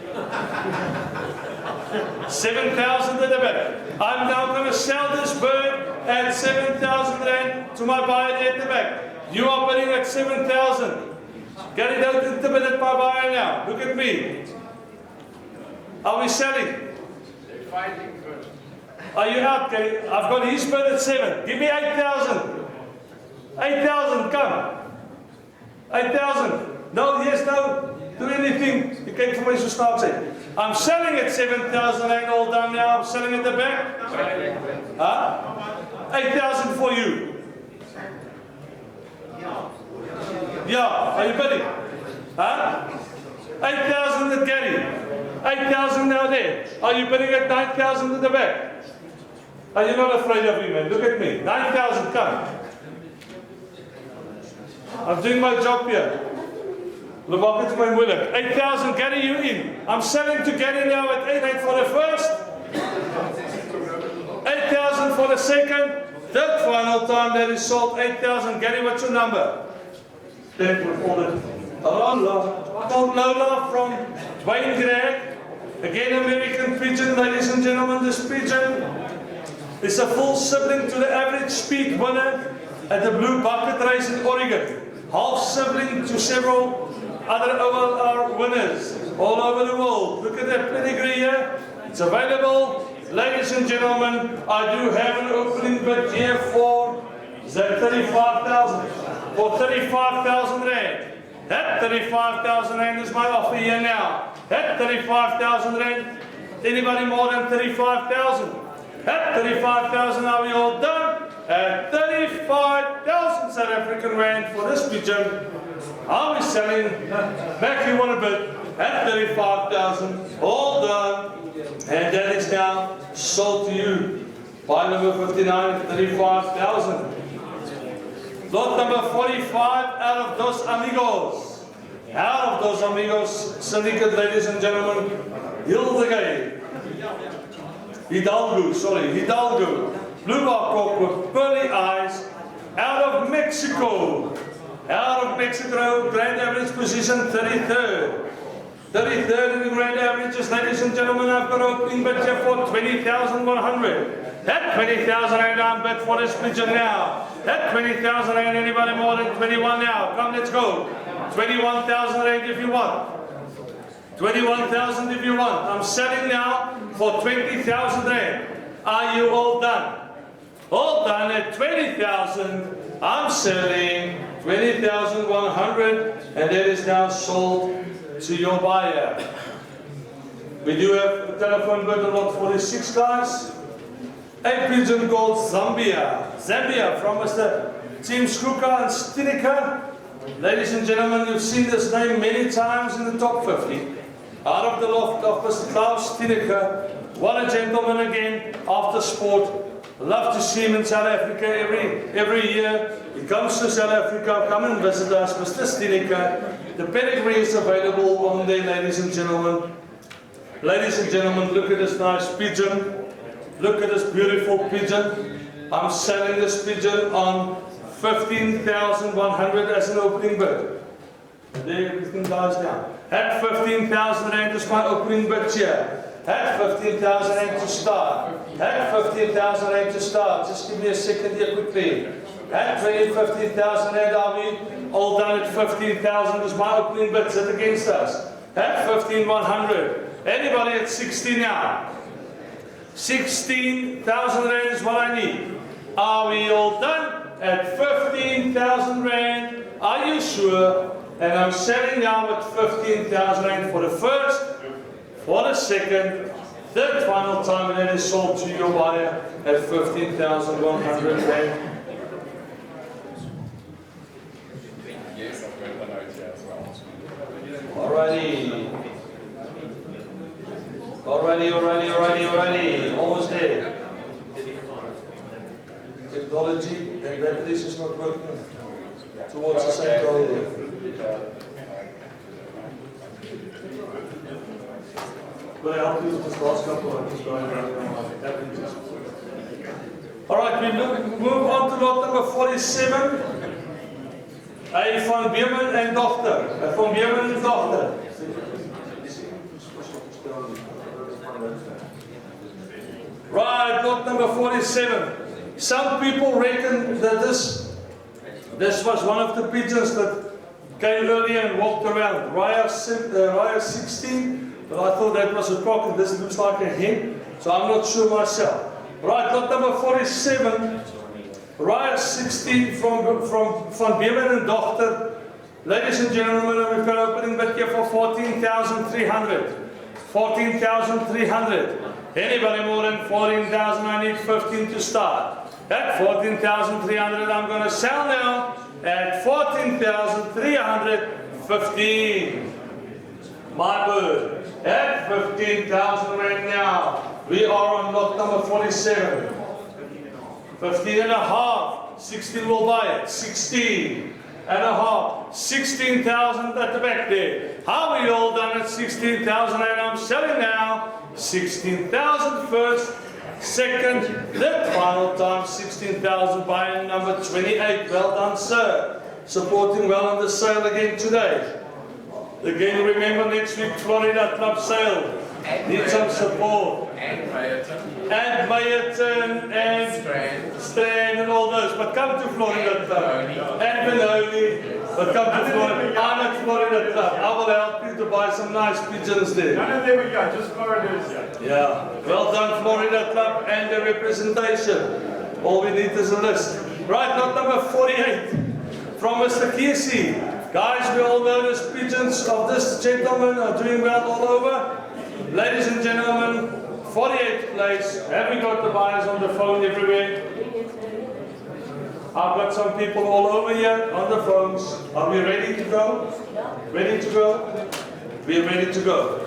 7,000 at the back. I'm now going to sell this bird at 7,000 rand to my buyer at the back. You are bidding at 7,000. Gary, don't intimidate my buyer now. Look at me. Are we selling? They're fighting first. Are you out, Gary? I've got his bid at 7. Give me 8,000. 8,000, come. 8,000. No, yes, no. Do anything. You came for me to start saying. I'm selling at 7,000 rand all done now. I'm selling at the back. Huh? 8,000 for you. Yeah, are you bidding? Huh? 8,000 at Gary. 8,000 now there. Are you bidding at 9,000 at the back? Are you not afraid of me, man? Look at me. 9,000, come. I'm doing my job here. Look, maak het my moeilijk. 8,000, Gary, you in. I'm selling to Gary now at 8,000 for the first. 8,000 for the second. Third final time that is sold, 8,000. Gary, what's your number? Thank you for it. Lola from Dwayne Gregg. Again, American pigeon, ladies and gentlemen. This pigeon is a full sibling to the average speed winner at the Blue Bucket Race in Oregon. Half sibling to several other OLR winners all over the world. Look at that pedigree here. It's available. Ladies and gentlemen, I do have an opening bid here for 35,000. For 35,000 rand. That 35,000 rand is my offer here now. That 35,000 rand. Anybody more than 35,000? At 35,000, are we all done? At 35,000 South African rand for this pigeon. Are we selling? Back you want to bid at 35,000. All done. And that is now sold to you. Buy number 59 at 35,000. Lot number 45 out of Dos Amigos. Out of Dos Amigos syndicate, ladies and gentlemen. Hildegay. Hidalgo, Hidalgo. Blue cock with pearly eyes. Out of Mexico. Out of Mexico, grand average position 33rd. 33rd in the grand averages, ladies and gentlemen. I've got opening bid here for 20,100. That 20,000 rand I'm bid for this pigeon now. That 20,000 rand, anybody more than 21 now? Come, let's go. 21,000 rand if you want. 21,000 if you want. I'm selling now for 20,000 rand. Are you all done? All done at 20,000. I'm selling 20,100, and that is now sold to your buyer. We do have a telephone bid on lot 46, guys. A pigeon called Zambia. Zambia from Mr. Tim Skruka and Stinica. Ladies and gentlemen, you've seen this name many times in the top 50. Out of the loft of Mr. Klaus Stinica. What a gentleman again after sport. Love to see him in South Africa every year. He comes to South Africa, come and visit us, Mr. Stinica. The pedigree is available on there, ladies and gentlemen. Ladies and gentlemen, look at this nice pigeon. Look at this beautiful pigeon. I'm selling this pigeon on 15,100 as an opening bid. There everything dies down. At 15,000 rand is my opening bid here. At 15,000 rand to start. At 15,000 rand to start. Just give me a second here quickly. At 15,000 rand, are we all done at 15,000 is my opening bid. Sit against us. At 15,100. Anybody at 16 now? 16,000 rand is what I need. Are we all done? At 15,000 rand. Are you sure? And I'm selling now at 15,000 rand for the first, for the second, third final time, and then it's sold to your buyer at 15,100 rand. Yes, I've got the note here as well. Alrighty. Alrighty. Almost there. Technology and batteries is not working towards the same goal there. Will I help you with this last couple of just going around averages? Alright, we move on to lot number 47. A van Beerman and dochter. Van Beerman and dochter. Right, lot number 47. Some people reckon that this was one of the pigeons that came earlier and walked around. Raya 16, but I thought that was a cock and this looks like a hen, so I'm not sure myself. Right, lot number 47. Raya 16 from Van Beerman and dochter. Ladies and gentlemen, we've got an opening bid here for 14,300. 14,300. Anybody more than 14,000, I need 15 to start. At 14,300, I'm going to sell now at 14,315. My word. At 15,000 right now. We are on lot number 47. 15 and a half. 16 will buy it. 16 and a half. 16,000 at the back there. How are we all done at 16,000? And I'm selling now 16,000 first. Second, the final time, 16,000 buying number 28. Well done, sir. Supporting well on the sale again today. Again, remember next week, Florida Club sale. Need some support. And Mayerton. And Mayerton and Strand and all those. But come to Florida Club. And Benoni. But come to Florida. I'm at Florida Club. I will help you to buy some nice pigeons there. None of them we got, just Florida's. Yeah. Well done, Florida Club and the representation. All we need is a list. Right, lot number 48. From Mr. Kesey. Guys, we all know the pigeons of this gentleman are doing well all over. Ladies and gentlemen, 48th place. Have we got the buyers on the phone everywhere? I've got some people all over here on the phones. Are we ready to go? Ready to go? We're ready to go.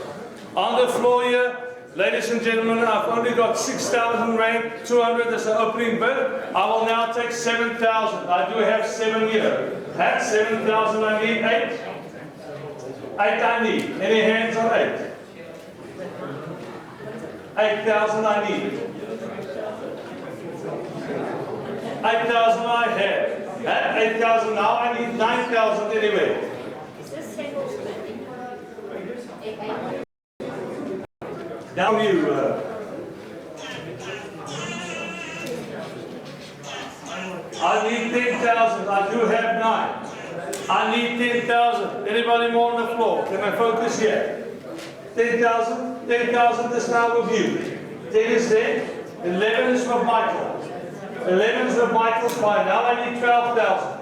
On the floor here, ladies and gentlemen, I've only got 6,000 rand, 200 as an opening bid. I will now take 7,000. I do have 7 here. At 7,000 I need 8. 8 I need. Any hands on 8? 8,000 I need. 8,000 I have. At 8,000 now I need 9,000 anyway. Is this single spending? Down you. I need 10,000. I do have 9. I need 10,000. Anybody more on the floor? Can I focus here? 10,000. 10,000 is now with you. 10 is there. 11 is with Michael. 11 is with Michael's fine. Now I need 12,000.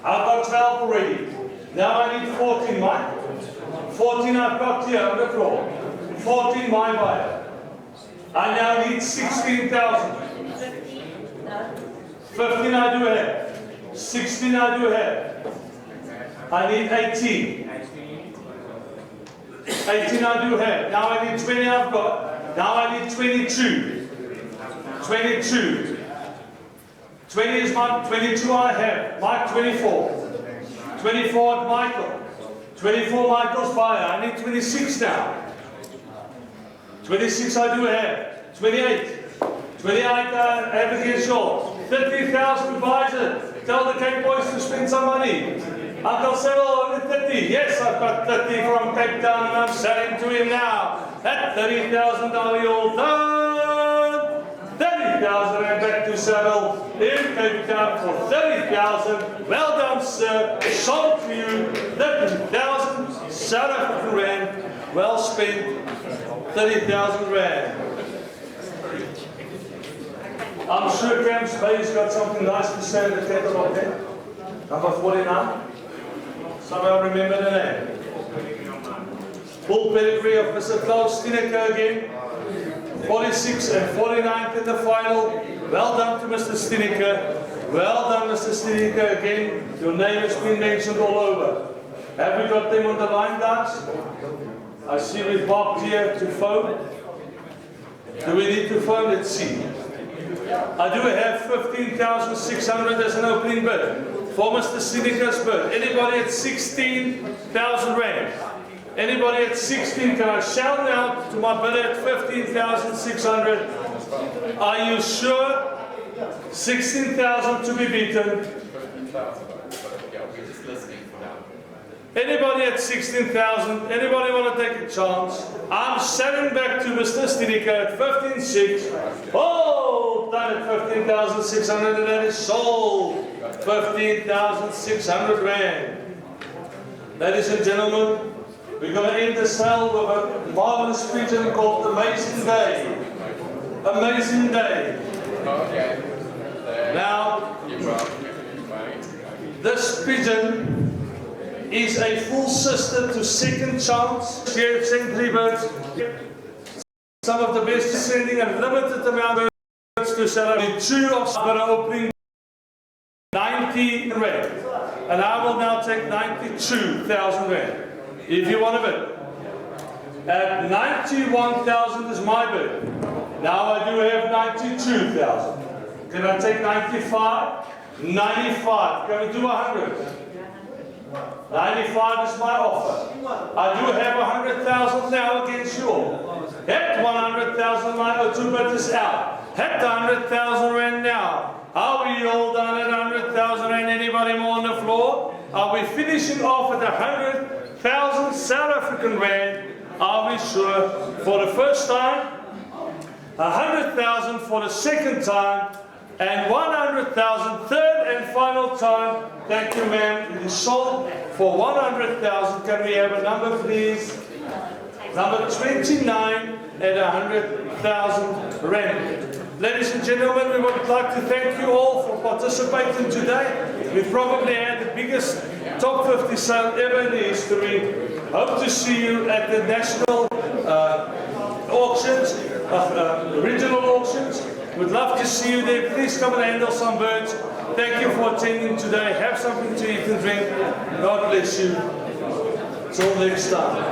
I've got 12 already. Now I need 14, Mike. 14 I've got here on the floor. 14 my buyer. I now need 16,000. 15 I do have. 16 I do have. I need 18. 18 I do have. Now I need 20 I've got. Now I need 22. 22. 20 is my 22 I have. Mike 24. 24 at Michael. 24 Michael's buyer. I need 26 now. 26 I do have. 28. 28 I have against yours. 30,000 buys it. Tell the Cape Boys to spend some money. Uncle Cyril, only 30. Yes, I've got 30 from Cape Town and I'm selling to him now. At 30,000 are we all done? 30,000 and back to Cyril in Cape Town for 30,000. Well done, sir. Sold to you. 30,000 South African rand. Well spent. 30,000 rand. I'm sure Camps Bay's got something nice to say at the catalogue there. Number 49. Somehow remember the name. Full pedigree of Mr. Klaus Stineker again. 46 and 49th in the final. Well done to Mr. Stineker. Well done, Mr. Stineker again. Your name has been mentioned all over. Have we got them on the line, guys? I see we marked here to phone. Do we need to phone? Let's see. I do have 15,600 as an opening bid for Mr. Sinica's bid. Anybody at 16,000 rand? Anybody at 16? Can I shout out to my bidder at 15,600? Are you sure? 16,000 to be beaten. Anybody at 16,000? Anybody want to take a chance? I'm selling back to Mr. Stinica at 15,600. Oh, done at 15,600 and that is sold. 15,600 rand. Ladies and gentlemen, we're going to end the sale with a marvelous pigeon called Amazing Day. Amazing Day. Now, this pigeon is a full sister to Second Chance. Here at St. Birds, some of the best is sending a limited amount of birds to sell. Only two of them are opening 90 rand. And I will now take 92,000 rand. If you want a bid. At 91,000 is my bid. Now I do have 92,000. Can I take 95? 95. Can we do 100? 95 is my offer. I do have 100,000 now against you all. At 100,000 my O2 bid is out. At 100,000 rand now. Are we all done at 100,000 rand? Anybody more on the floor? Are we finishing off at 100,000 South African rand? Are we sure? For the first time, 100,000 for the second time, and 100,000 third and final time. Thank you, ma'am. It is sold for 100,000. Can we have a number, please? Number 29 at 100,000 rand. Ladies and gentlemen, we would like to thank you all for participating today. We probably had the biggest top 50 sale ever in the history. Hope to see you at the national auctions, regional auctions. We'd love to see you there. Please come and handle some birds. Thank you for attending today. Have something to eat and drink. God bless you. Till next time.